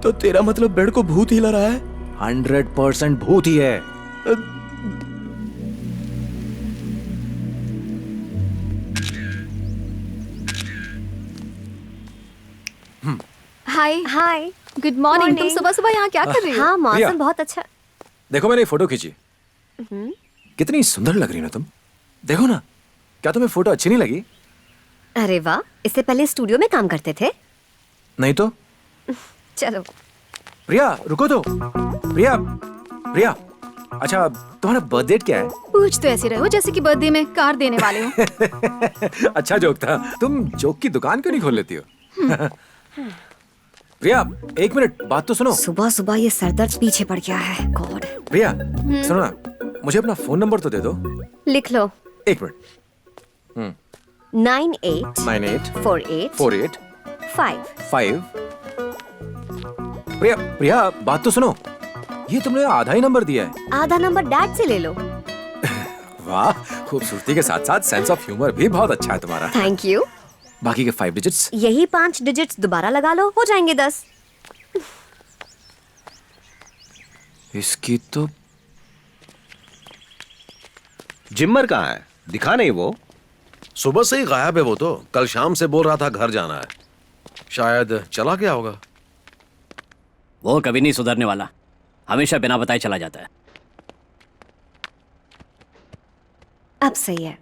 तो तेरा मतलब बेड को भूत हिला रहा है? 100% भूत ही है। हाय हाय, गुड मॉर्निंग। तुम सुबह सुबह यहाँ क्या कर रही हो? हाँ, मौसम बहुत अच्छा। देखो मैंने फोटो खींची, कितनी सुंदर लग रही है ना तुम। देखो ना, क्या तुम्हें फोटो अच्छी नहीं लगी? अरे वाह, इससे पहले स्टूडियो में काम करते थे? नहीं तो। चलो प्रिया, रुको तो। प्रिया, प्रिया, अच्छा तुम्हारा बर्थ डेट क्या है? पूछ तो ऐसे रहे हो जैसे कि बर्थडे में कार देने वाले हो। अच्छा जोक था। तुम जोक की दुकान क्यों नहीं खोल लेती हो? प्रिया, एक मिनट, बात तो सुनो। सुबह सुबह ये सरदर्द पीछे पड़ गया है। गॉड। प्रिया, सुनो ना, मुझे अपना फोन नंबर तो दे दो। लिख लो। एक मिनट। 98 48 5। प्रिया, बात तो सुनो। ये तुमने आधा ही नंबर दिया है। आधा नंबर डैड से ले लो। वाह, खूबसूरती के साथ साथ सेंस ऑफ ह्यूमर भी बहुत अच्छा है तुम्हारा। Thank you. बाकी के 5 डिजिट्स? यही 5 डिजिट्स दोबारा लगा लो, हो जाएंगे 10। इसकी तो जिम्मर कहाँ है? दिखा नहीं वो। सुबह से ही गायब है वो तो। कल शाम से बोल रहा था घर जाना है। शायद चला गया होगा। वो कभी नहीं सुधरने वाला, हमेशा बिना बताए चला जाता है। अब सही है।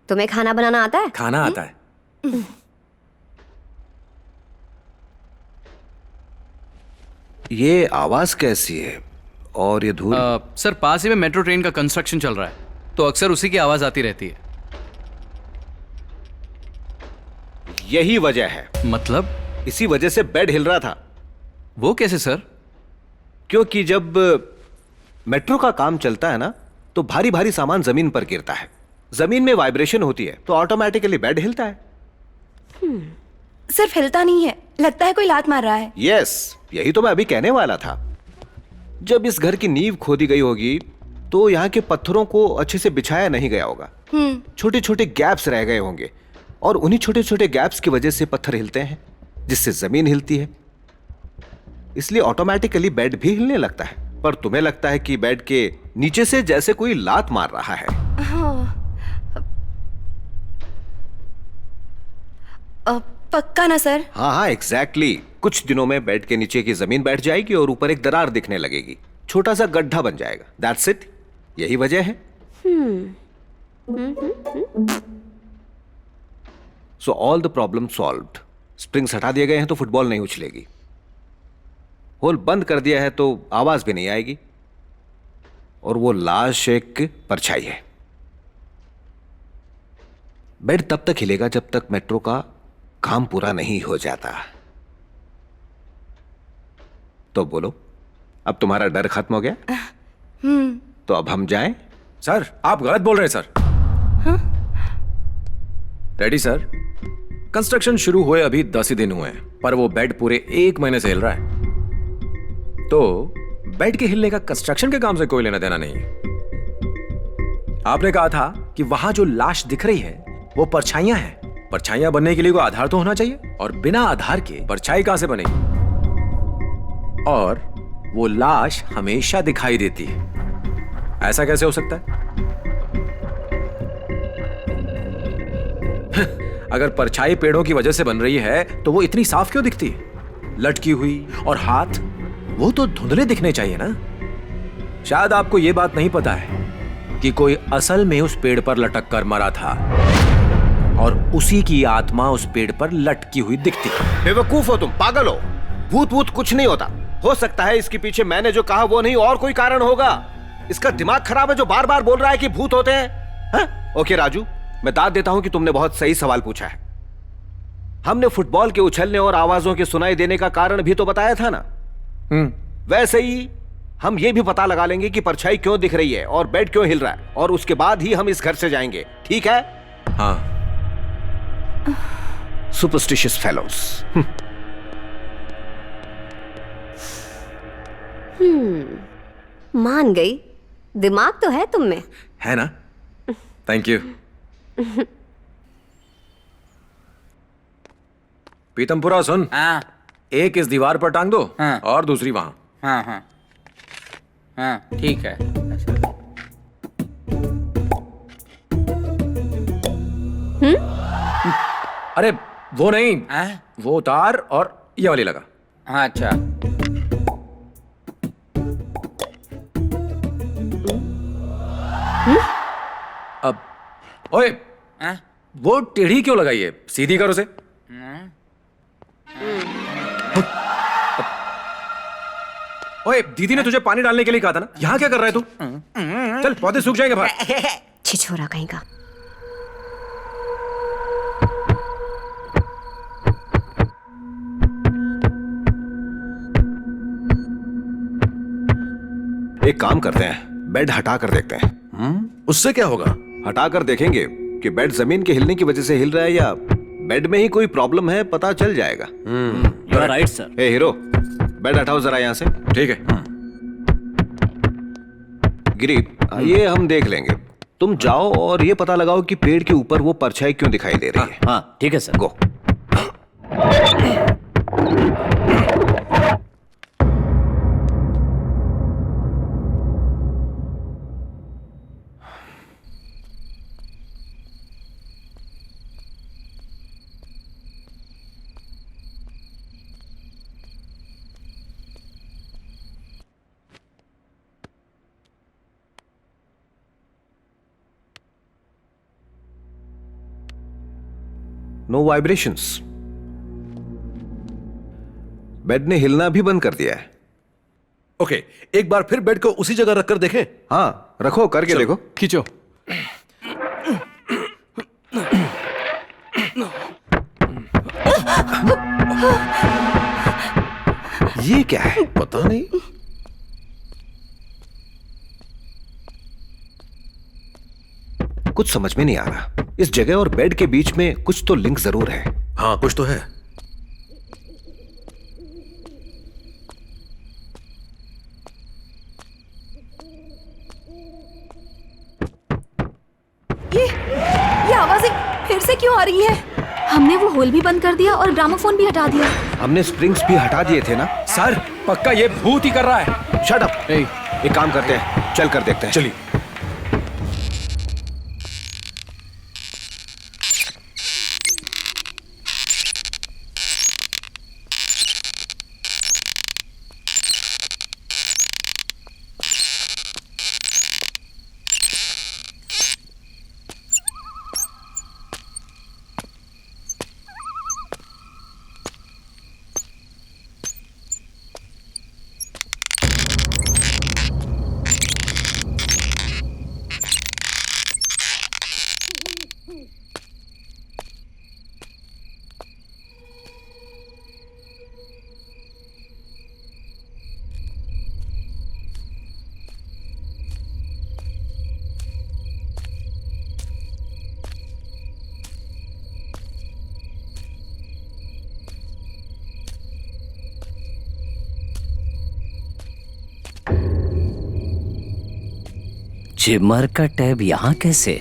तुम्हें खाना बनाना आता है? खाना आता है। ये आवाज कैसी है और ये धूल? सर, पास ही में मेट्रो ट्रेन का कंस्ट्रक्शन चल रहा है, तो अक्सर उसी की आवाज आती रहती है। यही वजह है। मतलब? इसी वजह से बेड हिल रहा था। वो कैसे सर? क्योंकि जब मेट्रो का काम चलता है ना, तो भारी भारी सामान जमीन पर गिरता है। जमीन में वाइब्रेशन होती है, तो ऑटोमेटिकली बेड हिलता है। सिर्फ हिलता नहीं है, लगता है कोई लात मार रहा है। यस, यही तो मैं अभी कहने वाला था। जब इस घर की नींव खोदी गई होगी, तो यहाँ के पत्थरों को अच्छे से बिछाया नहीं गया होगा। छोटे छोटे गैप्स रह गए होंगे, और उन्हीं छोटे छोटे गैप्स की वजह से पत्थर हिलते हैं, जिससे जमीन हिलती है। इसलिए ऑटोमेटिकली बेड भी हिलने लगता है। पर तुम्हें लगता है कि बेड के नीचे से जैसे कोई लात मार रहा है। पक्का ना सर? हाँ हाँ, एग्जैक्टली। कुछ दिनों में बेड के नीचे की जमीन बैठ जाएगी और ऊपर एक दरार दिखने लगेगी। छोटा सा गड्ढा बन जाएगा। That's it. यही वजह है। So all the problem solved. Springs हटा दिए गए हैं तो फुटबॉल नहीं उछलेगी। होल बंद कर दिया है तो आवाज भी नहीं आएगी। और वो लाश एक परछाई है। बेड तब तक हिलेगा जब तक मेट्रो का काम पूरा नहीं हो जाता। तो बोलो, अब तुम्हारा डर खत्म हो गया? तो अब हम जाएं? सर, आप गलत बोल रहे हैं सर। Ready sir? कंस्ट्रक्शन शुरू हुए अभी 10 ही दिन हुए हैं, पर वो बेड पूरे 1 महीने से हिल रहा है। तो बेड के हिलने का कंस्ट्रक्शन के काम से कोई लेना देना नहीं है। आपने कहा था कि वहां जो लाश दिख रही है वो परछाइयां हैं। परछाइयां बनने के लिए कोई आधार तो होना चाहिए, और बिना आधार के परछाई कहां से बनेगी? और वो लाश हमेशा दिखाई देती है। ऐसा कैसे हो सकता है? अगर परछाई पेड़ों की वजह से बन रही है तो वो इतनी साफ क्यों दिखती है? लटकी हुई, और हाथ वो तो धुंधले दिखने चाहिए ना। शायद आपको यह बात नहीं पता है कि कोई असल में उस पेड़ पर लटक कर मरा था, और उसी की आत्मा उस पेड़ पर लटकी हुई दिखती। बेवकूफ हो तुम, पागल हो। भूत वूत कुछ नहीं होता। हो सकता है इसके पीछे मैंने जो कहा वो नहीं और कोई कारण होगा। इसका दिमाग खराब है जो बार बार बोल रहा है कि भूत होते हैं। हाँ? ओके राजू, मैं दाद देता हूं कि तुमने बहुत सही सवाल पूछा है। हमने फुटबॉल के उछलने और आवाजों के सुनाई देने का कारण भी तो बताया था ना। वैसे ही हम ये भी पता लगा लेंगे कि परछाई क्यों दिख रही है और बेड क्यों हिल रहा है, और उसके बाद ही हम इस घर से जाएंगे। ठीक है? हाँ। Superstitious fellows. मान गई। दिमाग तो है तुम में। है ना? Thank you. पीतमपुरा सुन। हाँ। एक इस दीवार पर टांग दो। हाँ। और दूसरी वहां। हाँ हाँ हाँ, ठीक है। अरे वो नहीं। वो उतार और ये वाली लगा। हाँ, अच्छा। अब ओए, वो टेढ़ी क्यों लगाई है? सीधी करो उसे। ओए, दीदी ने तुझे पानी डालने के लिए कहा था ना। यहाँ क्या कर रहा है तू? चल, पौधे सूख जाएंगे बाहर। छिछोरा कहीं का। एक काम करते हैं, बेड हटा कर देखते हैं। उससे क्या होगा? हटा कर देखेंगे कि बेड जमीन के हिलने की वजह से हिल रहा है या बेड में ही कोई प्रॉब्लम है, पता चल जाएगा। You are right sir. ए हीरो, बेड हटाओ जरा यहाँ से। ठीक है। गिरी, ये हम देख लेंगे। तुम जाओ और ये पता लगाओ कि पेड़ के ऊपर वो परछाई क्यों दिखाई दे रही है। हाँ ठीक है sir. Go. No vibrations. Bed ने हिलना भी बंद कर दिया है। ओके, एक बार फिर बेड को उसी जगह रखकर देखें। हाँ, रखो, करके देखो। खींचो। ये क्या है? पता नहीं। कुछ समझ में नहीं आ रहा। इस जगह और बेड के बीच में कुछ तो लिंक जरूर है। हाँ, कुछ तो है। ये आवाजें फिर से क्यों आ रही है? हमने वो होल भी बंद कर दिया और ग्रामोफोन भी हटा दिया। हमने स्प्रिंग्स भी हटा दिए थे ना। सर, पक्का ये भूत ही कर रहा है। Shut up. एक काम करते हैं, चल कर देखते हैं। चलिए। जिमर का टैब यहाँ कैसे?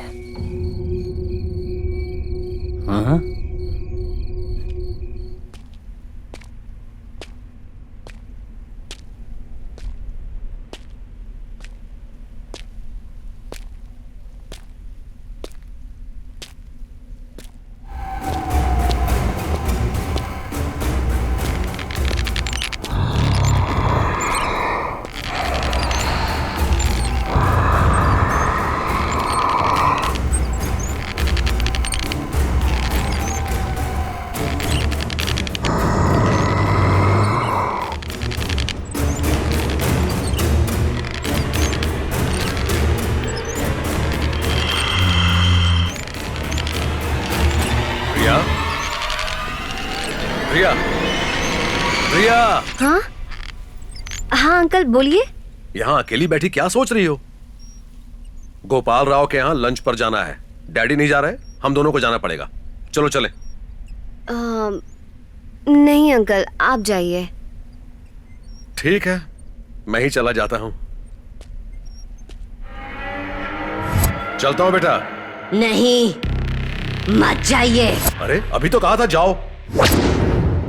हाँ? प्रिया, प्रिया। हाँ हाँ अंकल बोलिए। यहाँ अकेली बैठी क्या सोच रही हो? गोपाल राव के यहाँ लंच पर जाना है। डैडी नहीं जा रहे, हम दोनों को जाना पड़ेगा। चलो चले। नहीं अंकल, आप जाइए। ठीक है, मैं ही चला जाता हूँ। चलता हूँ बेटा। नहीं, मत जाइए। अरे अभी तो कहा था जाओ।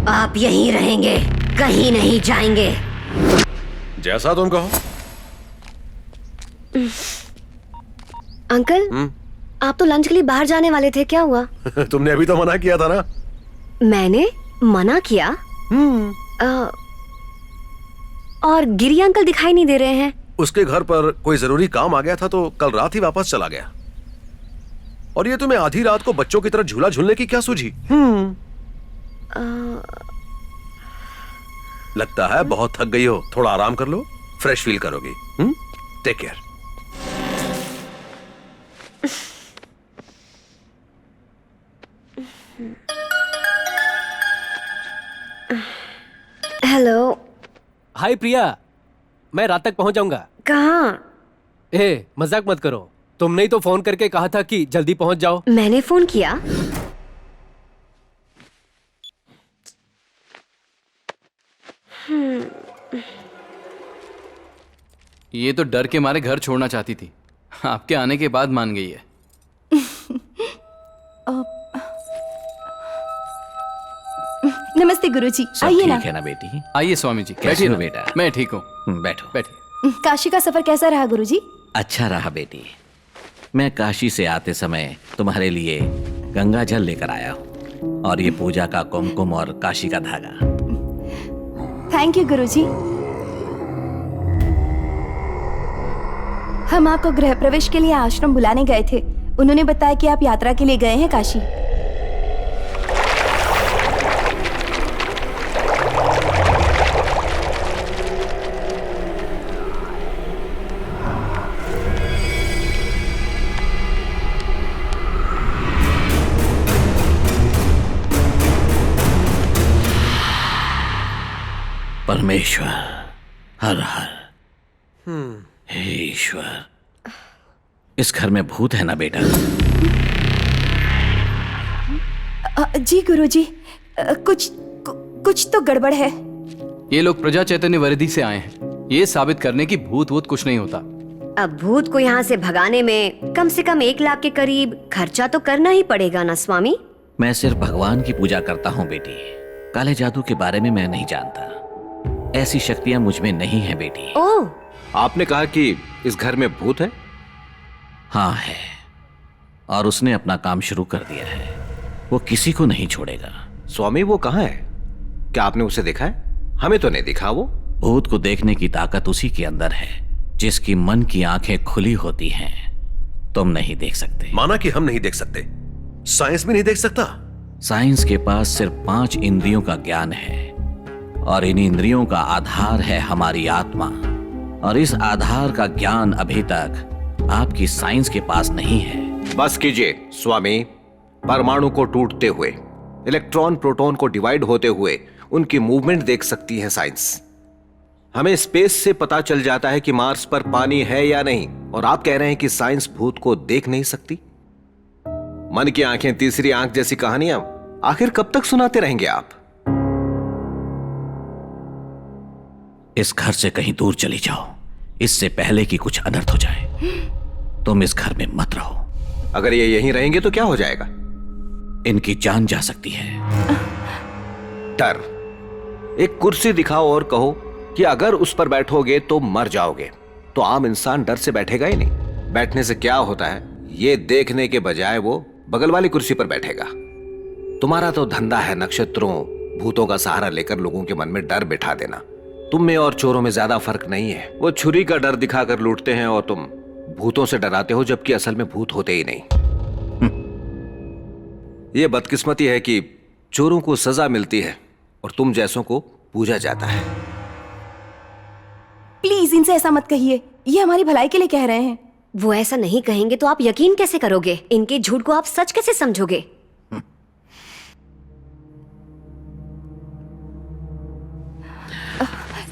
आप यहीं रहेंगे, कहीं नहीं जाएंगे। जैसा तुम कहो। अंकल, आप तो लंच के लिए बाहर जाने वाले थे, क्या हुआ? तुमने अभी तो मना किया था ना। मैंने मना किया? और गिरी अंकल दिखाई नहीं दे रहे हैं। उसके घर पर कोई जरूरी काम आ गया था तो कल रात ही वापस चला गया। और ये तुम्हें आधी रात को बच्चों की तरह झूला झूलने की क्या सूझी? लगता है बहुत थक गई हो, थोड़ा आराम कर लो, फ्रेश फील करोगी। Take care. Hello. Hi Priya, मैं रात तक पहुंच जाऊंगा। कहाँ? मजाक मत करो, तुमने ही तो फोन करके कहा था कि जल्दी पहुंच जाओ। मैंने फोन किया? ये तो डर के मारे घर छोड़ना चाहती थी, आपके आने के बाद मान गई है। नमस्ते गुरुजी, आइए ना। ठीक है ना बेटी? आइए स्वामी जी, कैसे बैठिए हो ना। बेटा? मैं ठीक हूँ, बैठो। बैठिए। काशी का सफर कैसा रहा गुरुजी? अच्छा रहा बेटी। मैं काशी से आते समय तुम्हारे लिए गंगा जल लेकर आया हूँ और ये पूजा का कुमकुम और काशी का धागा। थैंक यू गुरुजी। हम आपको गृह प्रवेश के लिए आश्रम बुलाने गए थे। उन्होंने बताया कि आप यात्रा के लिए गए हैं काशी। परमेश्वर, हर हर, हे ईश्वर, इस घर में भूत है ना बेटा? जी गुरुजी, कुछ तो गड़बड़ है। ये लोग प्रजा चैतन्य वर्दी से आए हैं, ये साबित करने की भूत वूत कुछ नहीं होता। अब भूत को यहाँ से भगाने में कम से कम 1 लाख के करीब खर्चा तो करना ही पड़ेगा ना स्वामी? मैं सिर्फ भगवान की पूजा करता हूँ बेटी, काले जादू के बारे में मैं नहीं जानता। ऐसी शक्तियां मुझ में नहीं है बेटी। ओह, आपने कहा कि इस घर में भूत है? हाँ है, और उसने अपना काम शुरू कर दिया है। वो किसी को नहीं छोड़ेगा। स्वामी वो कहाँ है? क्या आपने उसे देखा है? हमें तो नहीं दिखा वो। भूत को देखने की ताकत उसी के अंदर है जिसकी मन की आंखें खुली होती हैं। तुम नहीं देख सकते। माना कि हम नहीं देख सकते, साइंस भी नहीं देख सकता? साइंस के पास सिर्फ 5 इंद्रियों का ज्ञान है और इन इंद्रियों का आधार है हमारी आत्मा, और इस आधार का ज्ञान अभी तक आपकी साइंस के पास नहीं है। बस कीजिए स्वामी, परमाणु को टूटते हुए, इलेक्ट्रॉन प्रोटॉन को डिवाइड होते हुए उनकी मूवमेंट देख सकती है साइंस। हमें स्पेस से पता चल जाता है कि मार्स पर पानी है या नहीं, और आप कह रहे हैं कि साइंस भूत को देख नहीं सकती? मन की आंखें तीसरी आंख जैसी कहानियां आखिर कब तक सुनाते रहेंगे आप? इस घर से कहीं दूर चली जाओ, इससे पहले कि कुछ अनर्थ हो जाए। तुम इस घर में मत रहो। अगर ये यहीं रहेंगे तो क्या हो जाएगा? इनकी जान जा सकती है। डर। एक कुर्सी दिखाओ और कहो कि अगर उस पर बैठोगे तो मर जाओगे, तो आम इंसान डर से बैठेगा ही नहीं। बैठने से क्या होता है ये देखने के बजाय वो बगल वाली कुर्सी पर बैठेगा। तुम्हारा तो धंधा है नक्षत्रों, भूतों का सहारा लेकर लोगों के मन में डर बिठा देना। तुम में और चोरों में ज्यादा फर्क नहीं है। वो छुरी का डर दिखाकर लूटते हैं और तुम भूतों से डराते हो, जबकि असल में भूत होते ही नहीं। ये बदकिस्मती है कि चोरों को सजा मिलती है और तुम जैसों को पूजा जाता है। प्लीज इनसे ऐसा मत कहिए, ये हमारी भलाई के लिए कह रहे हैं। वो ऐसा नहीं कहेंगे तो आप यकीन कैसे करोगे? इनके झूठ को आप सच कैसे समझोगे?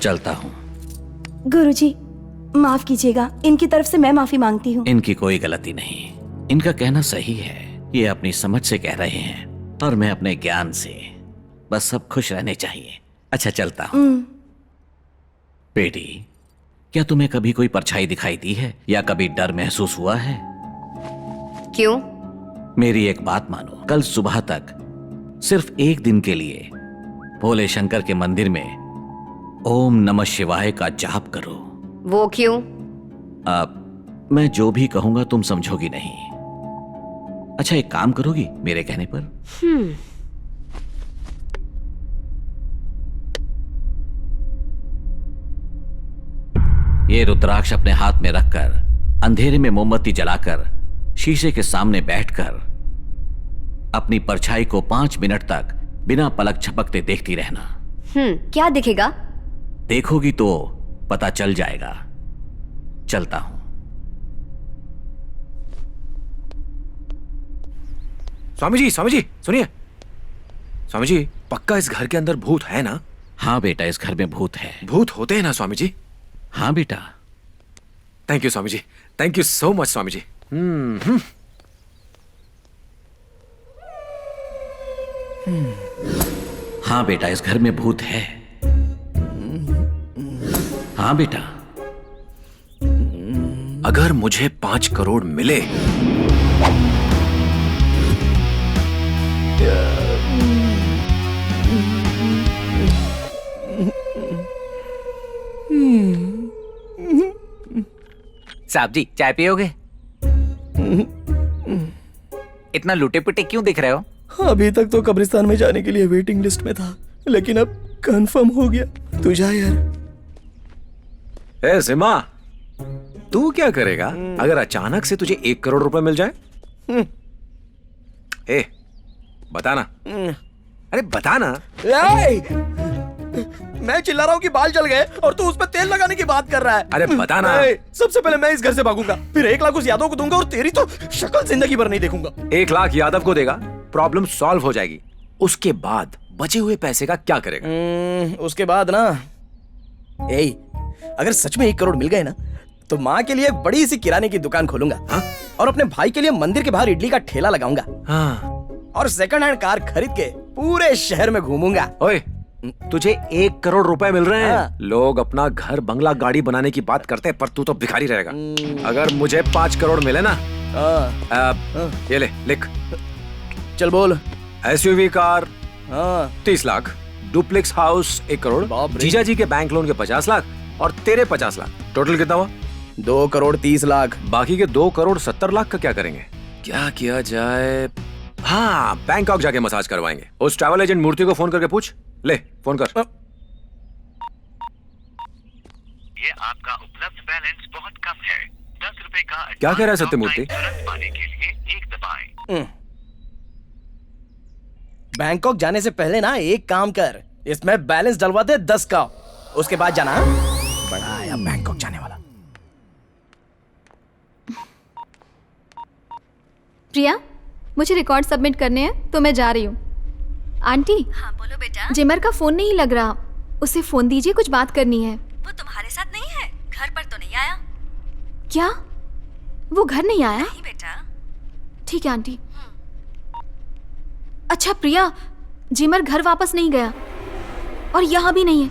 चलता हूं। गुरुजी माफ कीजिएगा, इनकी तरफ से मैं माफी मांगती हूँ। इनकी कोई गलती नहीं, इनका कहना सही है। ये अपनी समझ से कह रहे हैं और मैं अपने ज्ञान से। बस सब खुश रहने चाहिए। अच्छा चलता हूं। बेटी, क्या तुम्हें कभी कोई परछाई दिखाई दी है या कभी डर महसूस हुआ है? क्यों? मेरी एक बात मानो, कल सुबह तक सिर्फ एक दिन के लिए भोले शंकर के मंदिर में ओम नमः शिवाय का जाप करो। वो क्यों? अब मैं जो भी कहूंगा तुम समझोगी नहीं। अच्छा एक काम करोगी मेरे कहने पर? ये रुद्राक्ष अपने हाथ में रखकर अंधेरे में मोमबत्ती जलाकर शीशे के सामने बैठकर अपनी परछाई को 5 मिनट तक बिना पलक झपकते देखती रहना। क्या दिखेगा? देखोगी तो पता चल जाएगा। चलता हूं। स्वामी जी सुनिए। स्वामी जी, पक्का इस घर के अंदर भूत है ना? हाँ बेटा, इस घर में भूत है। भूत होते हैं ना स्वामी जी? हाँ बेटा, thank you Swami ji, thank you so much Swami ji. हाँ बेटा, इस घर में भूत है। हाँ बेटा। अगर मुझे 5 करोड़ मिले साहब जी, चाय पियोगे? इतना लुटे पुटे क्यों दिख रहे हो? अभी तक तो कब्रिस्तान में जाने के लिए वेटिंग लिस्ट में था, लेकिन अब कंफर्म हो गया। तू जा यार। ए सिमा, तू क्या करेगा अगर अचानक से तुझे 1 करोड़ रुपए मिल जाए? ए, बताना। अरे बताना। मैं चिल्ला रहा हूँ कि बाल जल गए और तू उस पर तेल लगाने की बात कर रहा है। अरे बताना। सबसे पहले मैं इस घर से भागूंगा, फिर 1 लाख उस यादव को दूंगा और तेरी तो शक्ल जिंदगी भर नहीं देखूंगा। 1 लाख यादव को देगा, प्रॉब्लम सॉल्व हो जाएगी। उसके बाद बचे हुए पैसे का क्या करेगा? उसके बाद ना, अगर सच में 1 करोड़ मिल गए ना, तो माँ के लिए एक बड़ी सी किराने की दुकान खोलूंगा। हाँ? और अपने भाई के लिए मंदिर के बाहर इडली का ठेला लगाऊंगा। हाँ। और सेकंड हैंड कार खरीद के पूरे शहर में घूमूंगा। ओए, तुझे 1 करोड़ रुपए मिल रहे हैं। हाँ। लोग अपना घर बंगला गाड़ी बनाने की बात करते हैं, पर तू तो भिखारी रहेगा। अगर मुझे 5 करोड़ मिले ना, ये ले, लिख। चल बोल। SUV car 30 lakh, duplex house 1 crore, जीजा जी के बैंक लोन के 50 लाख और तेरे 50 लाख। टोटल कितना हुआ? 2 करोड़ 30 लाख। बाकी के 2 करोड़ 70 लाख का क्या करेंगे? क्या किया जाए? हाँ, बैंकॉक जाके मसाज करवाएंगे। उस ट्रैवल एजेंट मूर्ति को फोन करके पूछ। ले, फोन कर। ये आपका उपलब्ध बैलेंस बहुत कम है। 10 रुपए का क्या कह रहा है सत्यमूर्ति? तुरंत पाने के लिए 1 दबाएं। बैंकॉक जाने से पहले ना एक काम कर, इसमें बैलेंस डलवा दे 10 का, उसके बाद जाना। बड़ा आया बैंकॉक जाने वाला। प्रिया, मुझे रिकॉर्ड सबमिट करने हैं तो मैं जा रही हूँ। आंटी। हाँ बोलो बेटा। जिमर का फोन नहीं लग रहा, उसे फोन दीजिए, कुछ बात करनी है। वो तुम्हारे साथ नहीं है, घर पर तो नहीं आया। क्या? वो घर नहीं आया? नहीं बेटा। ठीक है आंटी। अच्छा प्रिया, जिमर घर वापस नहीं गया और यहाँ भी नहीं है।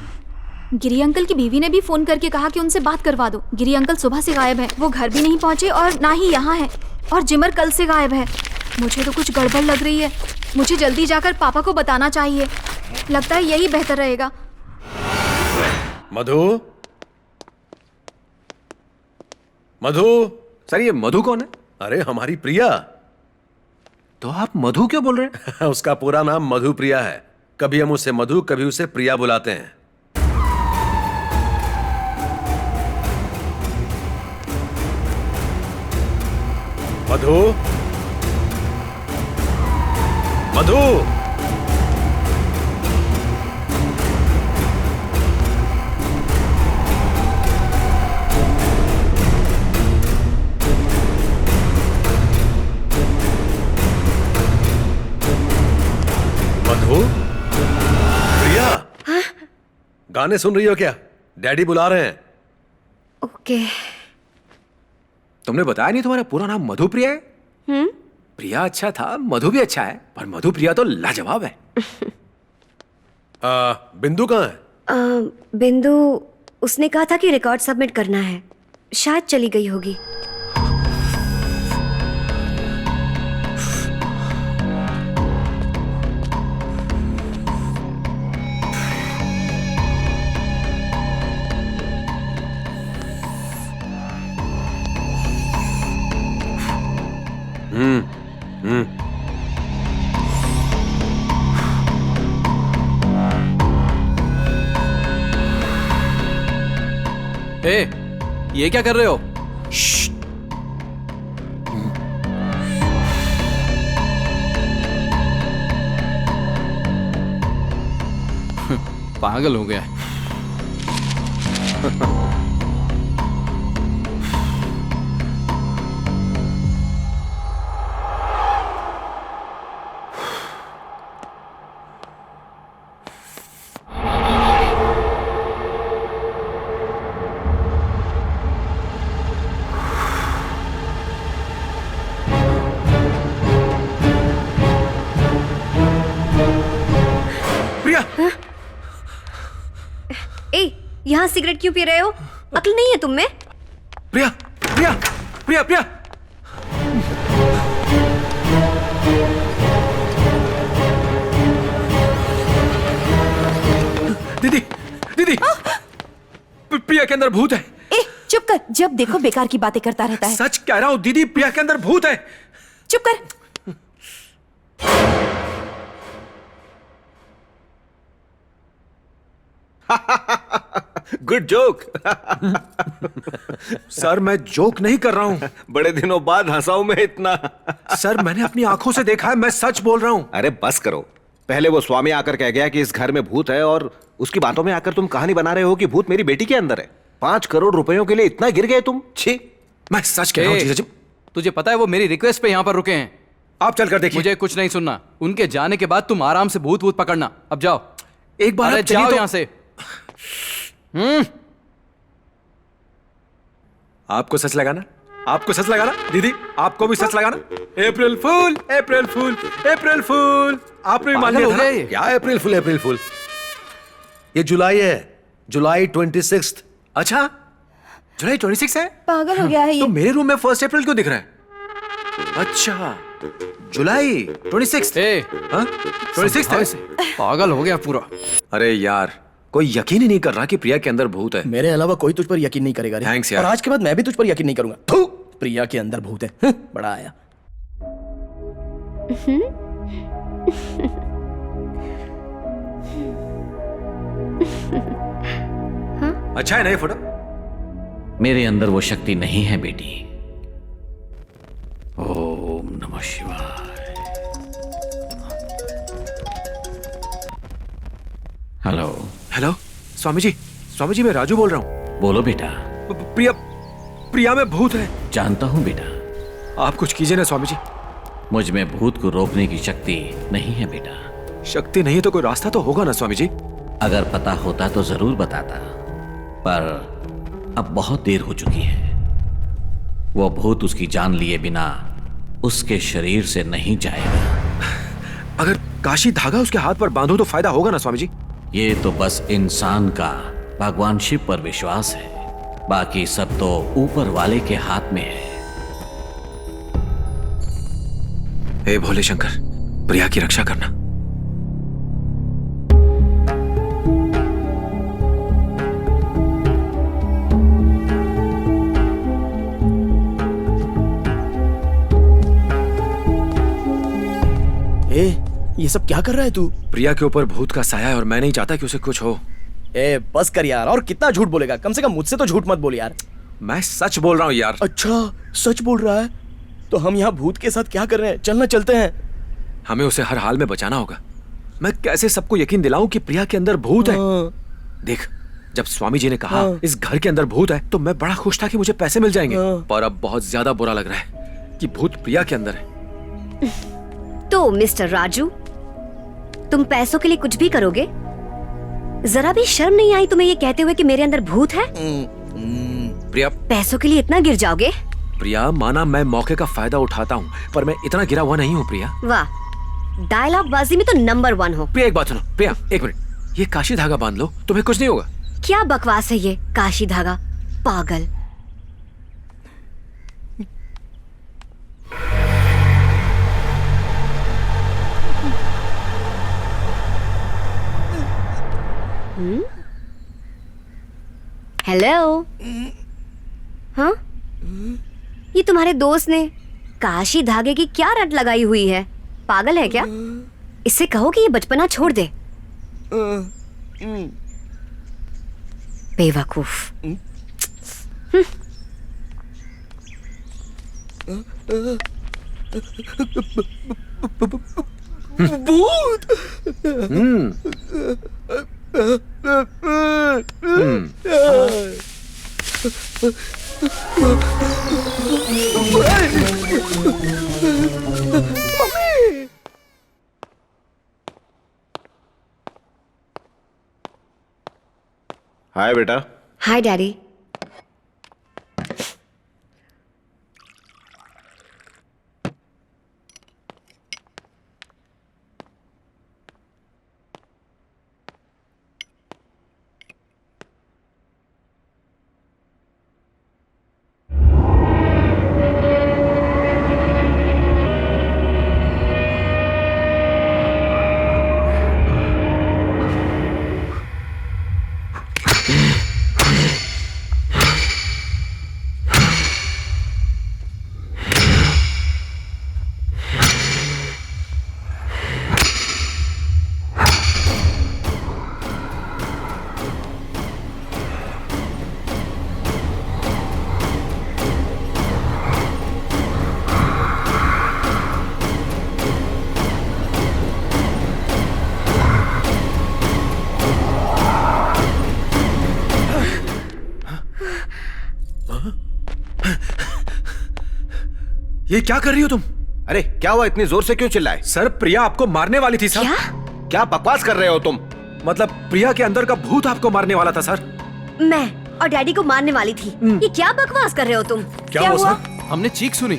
गिरी अंकल की बीवी ने भी फोन करके कहा कि उनसे बात करवा दो। गिरी अंकल सुबह से गायब है, वो घर भी नहीं पहुंचे और ना ही यहाँ है, और जिमर कल से गायब है। मुझे तो कुछ गड़बड़ लग रही है। मुझे जल्दी जाकर पापा को बताना चाहिए, लगता है यही बेहतर रहेगा। मधु, मधु। सर, ये मधु कौन है? अरे हमारी प्रिया। तो आप मधु क्यों बोल रहे हैं? उसका पूरा नाम मधु प्रिया है। कभी हम उसे मधु, कभी उसे प्रिया बुलाते हैं। मधु, मधु। मधु, प्रिया। गाने सुन रही हो क्या? डैडी बुला रहे हैं। ओके। तुमने बताया नहीं तुम्हारा पूरा नाम मधु प्रिया है? प्रिया अच्छा था, मधु भी अच्छा है, पर मधु प्रिया तो लाजवाब है। बिंदु कहाँ है? बिंदु, उसने कहा था कि रिकॉर्ड सबमिट करना है, शायद चली गई होगी। ये क्या कर रहे हो? पागल हो गया। यहाँ सिगरेट क्यों पी रहे हो? अक्ल नहीं है तुम में? प्रिया प्रिया प्रिया प्रिया दीदी दीदी प्रिया के अंदर भूत है। ए चुप कर, जब देखो बेकार की बातें करता रहता है। सच कह रहा हूं दीदी, प्रिया के अंदर भूत है। चुप कर। Good joke. सर मैं जोक नहीं कर रहा हूं। बड़े दिनों बाद हंसाऊं मैं इतना। सर मैंने अपनी आंखों से देखा है, मैं सच बोल रहा हूं। अरे बस करो। पहले वो स्वामी आकर कह गया कि इस घर में भूत है और उसकी बातों में आकर तुम कहानी बना रहे हो कि भूत मेरी बेटी के अंदर है। 5 करोड़ रुपयों के लिए इतना गिर गए तुम? छी। मैं सच कह रहा हूं जीजा जी। तुझे पता है वो मेरी रिक्वेस्ट पे यहाँ पर रुके हैं। आप चलकर देखिए। मुझे कुछ नहीं सुनना। उनके जाने के बाद तुम आराम से भूत भूत पकड़ना। अब जाओ। एक बार अरे आप चलिए जाओ तो। यहाँ से। आपको सच लगाना, आपको सच लगाना दीदी, आपको भी सच लगाना। अप्रैल फूल, अप्रैल फूल, अप्रैल फूल। आपने भी मान पागल लिया हो था गया ना? ये? क्या अप्रैल फूल? अप्रैल फूल ये जुलाई है, जुलाई 26। अच्छा जुलाई 26 है। पागल हो गया है ये। तो मेरे रूम में 1 अप्रैल क्यों दिख रहा है? अच्छा जुलाई 26। 26 है। पागल हो गया पूरा। अरे यार कोई यकीन ही नहीं कर रहा कि प्रिया के अंदर भूत है। मेरे अलावा कोई तुझ पर यकीन नहीं करेगा रे। थैंक्स यार। और आज के बाद मैं भी तुझ पर यकीन नहीं करूंगा। थू, प्रिया के अंदर भूत है। बड़ा आया। अच्छा है ना ये फोटो? मेरे अंदर वो शक्ति नहीं है बेटी। ओम नमः शिवाय। हेलो। हेलो स्वामी जी, स्वामी जी मैं राजू बोल रहा हूँ। बोलो बेटा। प्रिया, प्रिया में भूत है। जानता हूं बेटा। आप कुछ कीजिए ना स्वामी जी। मुझ में भूत को रोकने की शक्ति नहीं है बेटा। शक्ति नहीं तो कोई रास्ता तो होगा ना स्वामी जी। अगर पता होता तो जरूर बताता, पर अब बहुत देर हो चुकी है। वो भूत उसकी जान लिए बिना उसके शरीर से नहीं जाएगा। अगर काशी धागा उसके हाथ पर बांधो तो फायदा होगा ना स्वामी जी? ये तो बस इंसान का भगवान शिव पर विश्वास है, बाकी सब तो ऊपर वाले के हाथ में है। हे भोले शंकर, प्रिया की रक्षा करना। ये सब क्या कर रहा है तू? प्रिया के ऊपर भूत का साया है और मैं नहीं चाहता कि उसे कुछ हो। ए बस कर यार, और कितना झूठ बोलेगा? कम से कम मुझसे तो झूठ मत बोल यार। मैं सच बोल रहा हूँ यार। अच्छा सच बोल रहा है? तो हम यहाँ भूत के साथ क्या कर रहे हैं? चलना चलते हैं। हमें उसे हर हाल में बचाना होगा। मैं कैसे सबको यकीन दिलाऊं कि प्रिया के अंदर भूत है? देख, जब स्वामी जी ने कहा इस घर के अंदर भूत है तो मैं बड़ा खुश था कि मुझे पैसे मिल जाएंगे, पर अब बहुत ज्यादा बुरा लग रहा है कि भूत प्रिया के अंदर है। तो मिस्टर राजू, तुम पैसों के लिए कुछ भी करोगे? जरा भी शर्म नहीं आई तुम्हें ये कहते हुए कि मेरे अंदर भूत है? प्रिया, पैसों के लिए इतना गिर जाओगे? प्रिया माना मैं मौके का फायदा उठाता हूँ, पर मैं इतना गिरा हुआ नहीं हूँ प्रिया। वाह, डायलॉग बाजी में तो नंबर 1 हो। प्रिया एक बात सुनो। प्रिया एक मिनट, ये काशी धागा बांध लो, तुम्हें कुछ नहीं होगा। क्या बकवास है ये काशी धागा, पागल। हेलो। हाँ, ये तुम्हारे दोस्त ने काशी धागे की क्या रट लगाई हुई है? पागल है क्या? इससे कहो कि ये बचपना छोड़ दे। बेवकूफ। भूत। हाय बेटा। हाय डैडी। ये क्या कर रही हो तुम? अरे क्या हुआ, इतनी जोर से क्यों चिल्लाए? सर प्रिया आपको मारने वाली थी सर। क्या बकवास कर रहे हो तुम? मतलब प्रिया के अंदर का भूत आपको मारने वाला था सर। मैं और डैडी को मारने वाली थी। ये क्या बकवास कर रहे हो तुम? क्या हुआ सर? हमने चीख सुनी।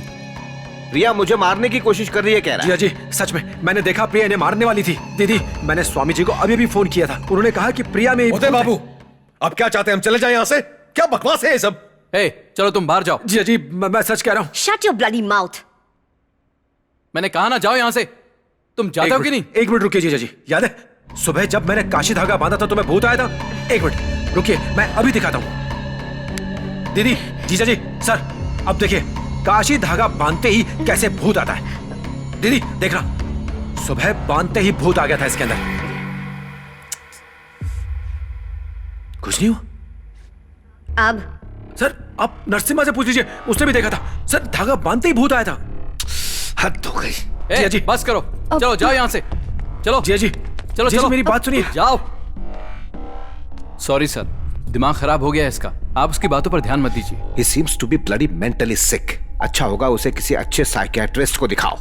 प्रिया मुझे मारने की कोशिश कर रही है, कह रहा है। जी सच में मैंने देखा प्रिया इन्हें मारने वाली थी। दीदी मैंने स्वामी जी को अभी भी फोन किया था, उन्होंने कहा कि प्रिया में बाबू अब क्या चाहते हैं, हम चले जाएं यहाँ से? क्या बकवास है ये सब? चलो तुम बाहर जाओ। जी मैं सच कह रहा हूँ। Shut your bloody mouth. मैंने कहा ना जाओ यहाँ से। तुम जाते हो कि नहीं? एक मिनट रुकिए जीजा जी, याद है सुबह जब मैंने काशी धागा बांधा था तो मैं भूत आया था? एक मिनट रुकिए, मैं अभी दिखाता हूँ। दीदी जीजा जी सर अब देखिए काशी धागा बांधते ही कैसे भूत आता है। दीदी देख रहा, सुबह बांधते ही भूत आ गया था इसके अंदर। कुछ नहीं हुआ अब सर, आप नरसिम्हा से पूछ लीजिए, उसने भी देखा था सर, धागा बांधते ही भूत आया था। हद हो गई। जिया जी बस करो, चलो जाओ यहाँ से। चलो जिया जी चलो जिया जी, चलो मेरी बात सुनिए। जाओ। सॉरी सर, दिमाग खराब हो गया है इसका, आप उसकी बातों पर ध्यान मत दीजिए। He seems to be bloody mentally sick. अच्छा होगा उसे किसी अच्छे साइकियाट्रिस्ट को दिखाओ।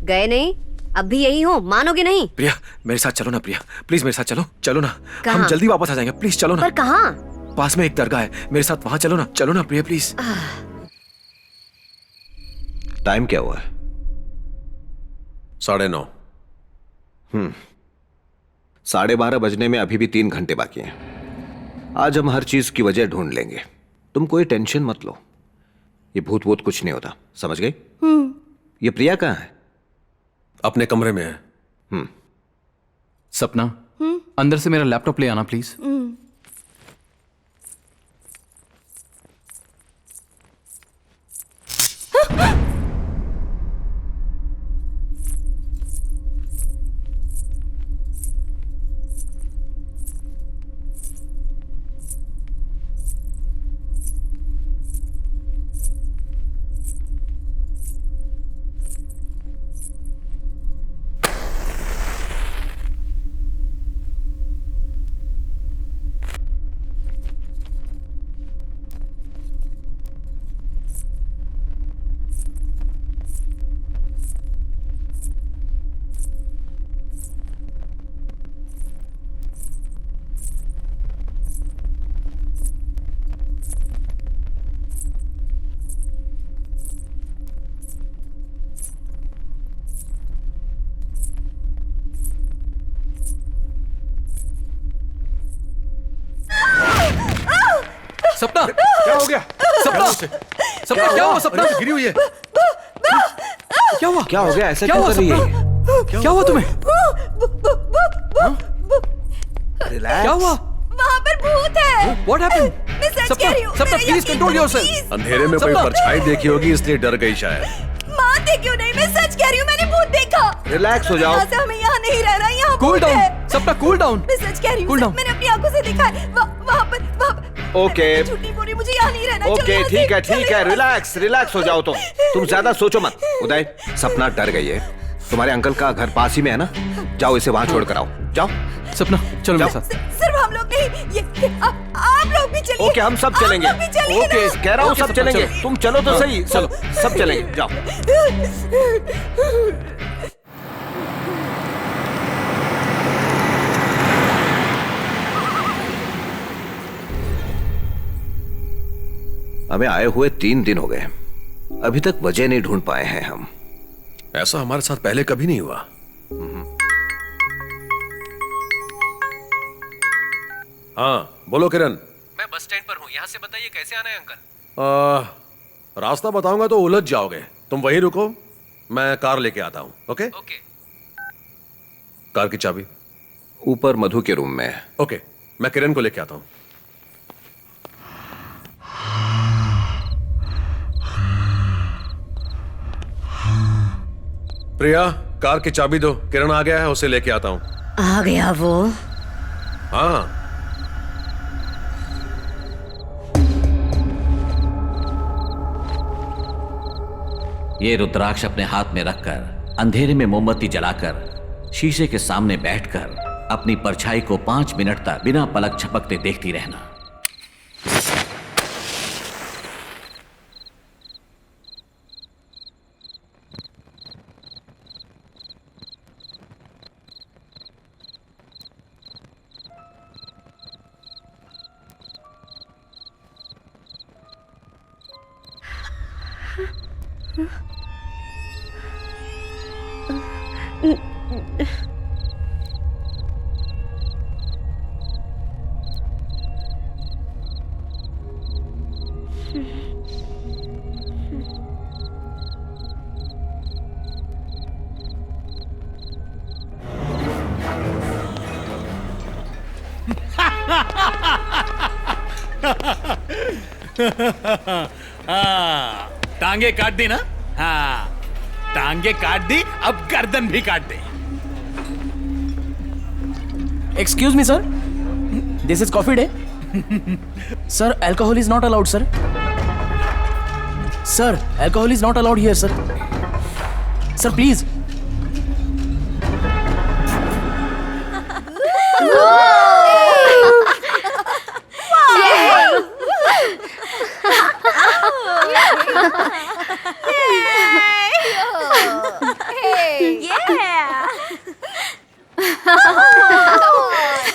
गए नहीं? अब भी यही हो, मानोगे नहीं? प्रिया मेरे साथ चलो ना, प्रिया प्लीज मेरे साथ चलो, चलो ना। कहाँ? हम जल्दी वापस आ जाएंगे, प्लीज चलो ना। पर कहाँ? पास में एक दरगाह है, मेरे साथ वहां चलो ना, चलो ना प्रिया प्लीज। टाइम क्या हुआ है? 9:30। 12:30 बजने में अभी भी 3 घंटे बाकी हैं। आज हम हर चीज की वजह ढूंढ लेंगे, तुम कोई टेंशन मत लो। ये भूत वूत कुछ नहीं होता, समझ गई? ये प्रिया कहाँ है? अपने कमरे में है। सपना अंदर से मेरा लैपटॉप ले आना प्लीज। सपना क्या हो गया? सपना सपना क्या हुआ? सपना गिरी हुई है। क्या हुआ? क्या हो गया? ऐसा क्या क्यों हुआ कर रही है? क्या हुआ तुम्हें? रिलैक्स। क्या हुआ? वहाँ पर भूत है। What happened? मैं सच कह रही हूँ। सपना मेरा प्लीज यकीन कंट्रोल करो, योरसेल्फ। please। अंधेरे में कोई परछाई देखी होगी इसलिए डर गई शायद। मानते क्यों नहीं? मैं सच कह रही हूँ, मैंने भूत देखा। रिलैक्स हो जाओ। यहाँ से हमें यहाँ नहीं रहना, यहाँ कूल भूत है। डाउन सपना, कूल डाउन। मैं सच कह रही हूँ, मैंने अपनी आंखों से देखा है। वहाँ पर ओके झूठ नहीं बोल रही, मुझे यहाँ नहीं रहना। चलो ओके यहाँ से, ठीक है चलो ठीक है, यहाँ से। रिलैक्स रिलैक्स हो जाओ। तुम ज्यादा सोचो मत। उदय सपना डर गई है, तुम्हारे अंकल का घर पास ही में है ना, जाओ इसे वहां छोड़ कर आओ। जाओ सपना चलो मेरे साथ। सिर्फ हम लोग नहीं, ये आप लोग भी चलिए। ओके हम सब चलेंगे। आप लोग भी चलिए ओके ना। कह रहा हूँ ओके, सब सपना, चलेंगे। चलो। तुम चलो तो सही। चलो सब चलेंगे, जाओ। हमें आए हुए 3 दिन हो गए, अभी तक वजह नहीं ढूंढ पाए हैं हम। ऐसा हमारे साथ पहले कभी नहीं हुआ। हाँ बोलो किरण। मैं बस स्टैंड पर हूँ, यहाँ से बताइए कैसे आना है अंकल। रास्ता बताऊंगा तो उलझ जाओगे, तुम वहीं रुको, मैं कार लेके आता हूँ। Okay okay. कार की चाबी ऊपर मधु के रूम में है। ओके, मैं किरण को लेके आता हूँ। प्रिया कार की चाबी दो, किरण आ गया है, उसे लेके आता हूँ। आ गया वो? हाँ ये रुद्राक्ष अपने हाथ में रखकर अंधेरे में मोमबत्ती जलाकर शीशे के सामने बैठकर अपनी परछाई को 5 मिनट तक बिना पलक झपकते देखती रहना। हाँ, टांगे काट दी ना? हाँ, टांगे काट दी, अब गर्दन भी काट दे। Excuse me, sir. This is coffee day. Sir, alcohol is not allowed, sir. Sir, alcohol is not allowed here, sir. Sir, please.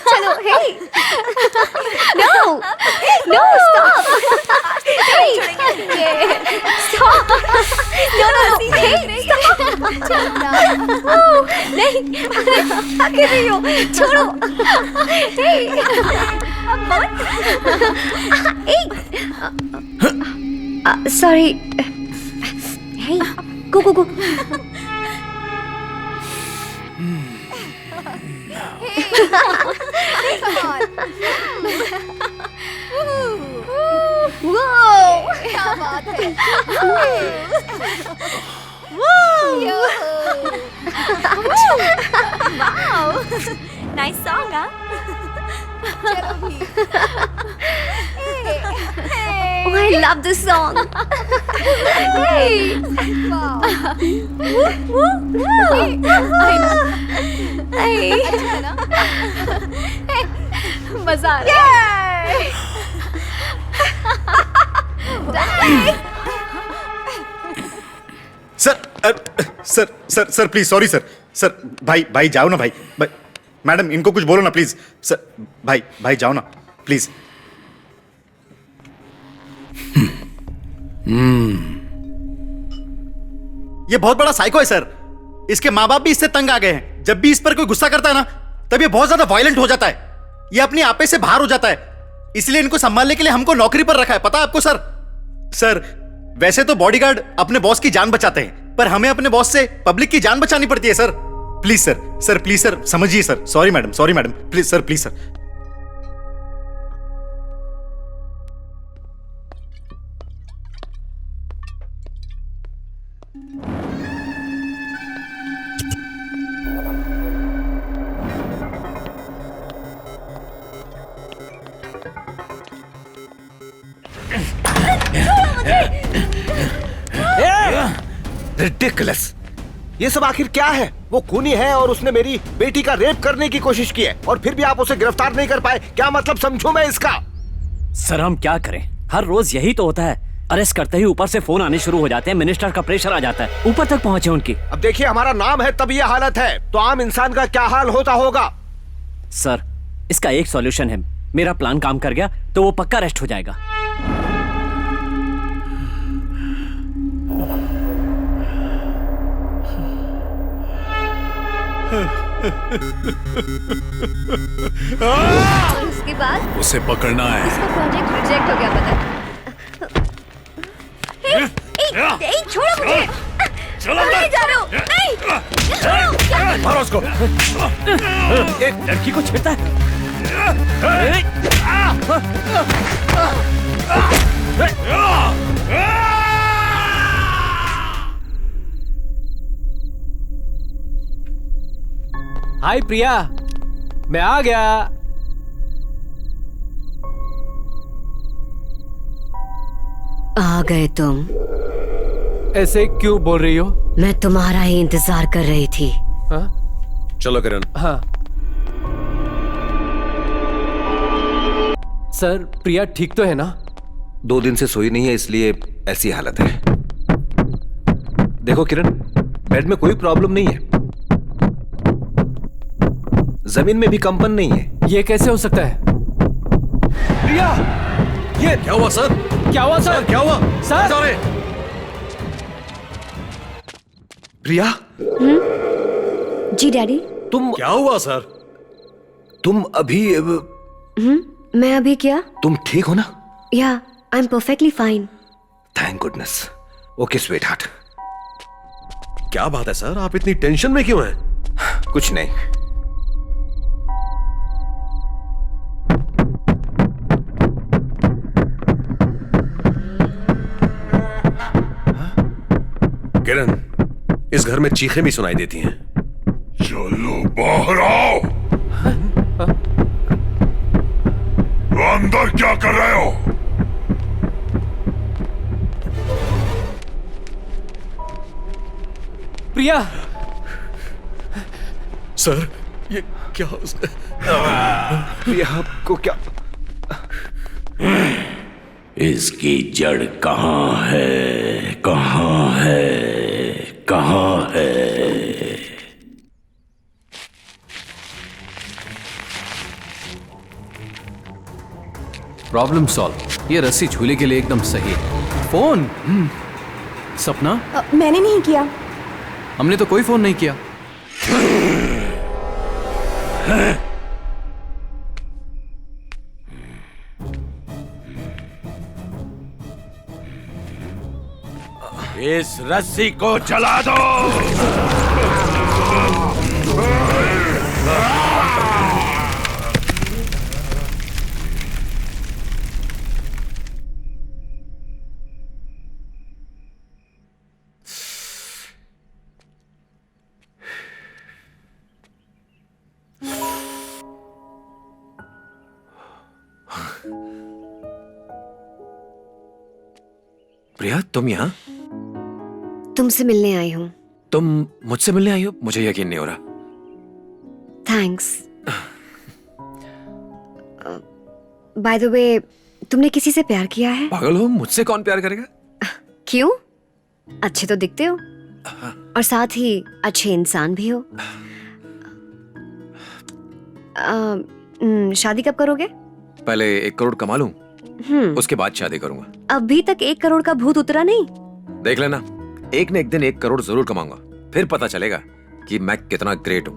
चलो, hey! No! No, stop! Hey! Stop! No, hey! Stop! नहीं, क्या कर रही हो? छोड़ो! Hey! Hey! Sorry. Hey, go. Come on. Whoa! क्या बात है? Wow! Nice song, huh? Oh, I love this song. Hey! Wow! मजा आ रहा है। सर प्लीज, सॉरी सर भाई जाओ ना भाई मैडम इनको कुछ बोलो ना प्लीज सर। भाई जाओ ना प्लीज। ये बहुत बड़ा साइको है सर। इसके माँ बाप भी इससे तंग आ गए हैं। जब भी इस पर कोई गुस्सा करता है ना तब ये बहुत ज्यादा वायलेंट हो जाता है। ये अपनी आपे से बाहर हो जाता है। इसलिए इनको संभालने के लिए हमको नौकरी पर रखा है, पता है आपको सर। वैसे तो बॉडीगार्ड अपने बॉस की जान बचाते हैं, पर हमें अपने बॉस से पब्लिक की जान बचानी पड़ती है सर। प्लीज सर समझिए sir. Sorry madam please sir. Ridiculous. ये सब आखिर क्या है? वो खूनी है और उसने मेरी बेटी का रेप करने की कोशिश की है और फिर भी आप उसे गिरफ्तार नहीं कर पाए। क्या मतलब समझूं मैं इसका? सर हम क्या करें, हर रोज यही तो होता है। अरेस्ट करते ही ऊपर से फोन आने शुरू हो जाते हैं, मिनिस्टर का प्रेशर आ जाता है, ऊपर तक पहुंचे उनकी। अब देखिए हमारा नाम है तब ये हालत है, तो आम इंसान का क्या हाल होता होगा? सर इसका एक सॉल्यूशन है, मेरा प्लान काम कर गया तो वो पक्का अरेस्ट हो जाएगा। उसके बाद उसे पकड़ना है। इसका प्रोजेक्ट रिजेक्ट हो गया पता है। छोड़ो मुझे। चलो नहीं जा रहे हो। नहीं। मारो उसको। एक लड़की को छेड़ता है। हाय प्रिया, मैं आ गया। आ गए तुम? ऐसे क्यों बोल रही हो? मैं तुम्हारा ही इंतजार कर रही थी। चलो किरण। हाँ सर, प्रिया ठीक तो है ना? 2 दिन से सोई नहीं है, इसलिए ऐसी हालत है। देखो किरण, बेड में कोई प्रॉब्लम नहीं है, जमीन में भी कंपन नहीं है। ये कैसे हो सकता है? प्रिया, ये क्या हुआ सर? क्या हुआ सर? क्या हुआ सर? प्रिया, जी डैडी। तुम क्या हुआ सर? तुम अभी मैं अभी क्या? तुम ठीक हो ना? या I am perfectly fine. Thank goodness. Okay sweet heart. क्या बात है सर, आप इतनी टेंशन में क्यों हैं? कुछ नहीं। किरण, इस घर में चीखें भी सुनाई देती हैं। चलो बाहर आओ। अंदर क्या कर रहे हो? प्रिया। सर, ये क्या? प्रिया आपको क्या? इसकी जड़ कहाँ है? कहाँ है? कहाँ है? Problem solve. ये रस्सी झूले के लिए एकदम सही है। फोन? सपना? मैंने नहीं किया। हमने तो कोई फोन नहीं किया। इस रस्सी को जला दो। प्रिया, तुम यहाँ? तुमसे मिलने आई हूँ। तुम मुझसे मिलने आई हो? मुझे यकीन नहीं हो रहा। थैंक्स। बाय द वे, तुमने किसी से प्यार किया है? पागल हो, मुझसे कौन प्यार करेगा? क्यों? अच्छे तो दिखते हो और साथ ही अच्छे इंसान भी हो। शादी कब करोगे? पहले 1 करोड़ कमा लूं, उसके बाद शादी करूंगा। अभी तक 1 करोड़ का भूत उतरा नहीं? देख लेना, एक न एक दिन 1 करोड़ जरूर कमाऊंगा, फिर पता चलेगा कि मैं कितना ग्रेट हूं।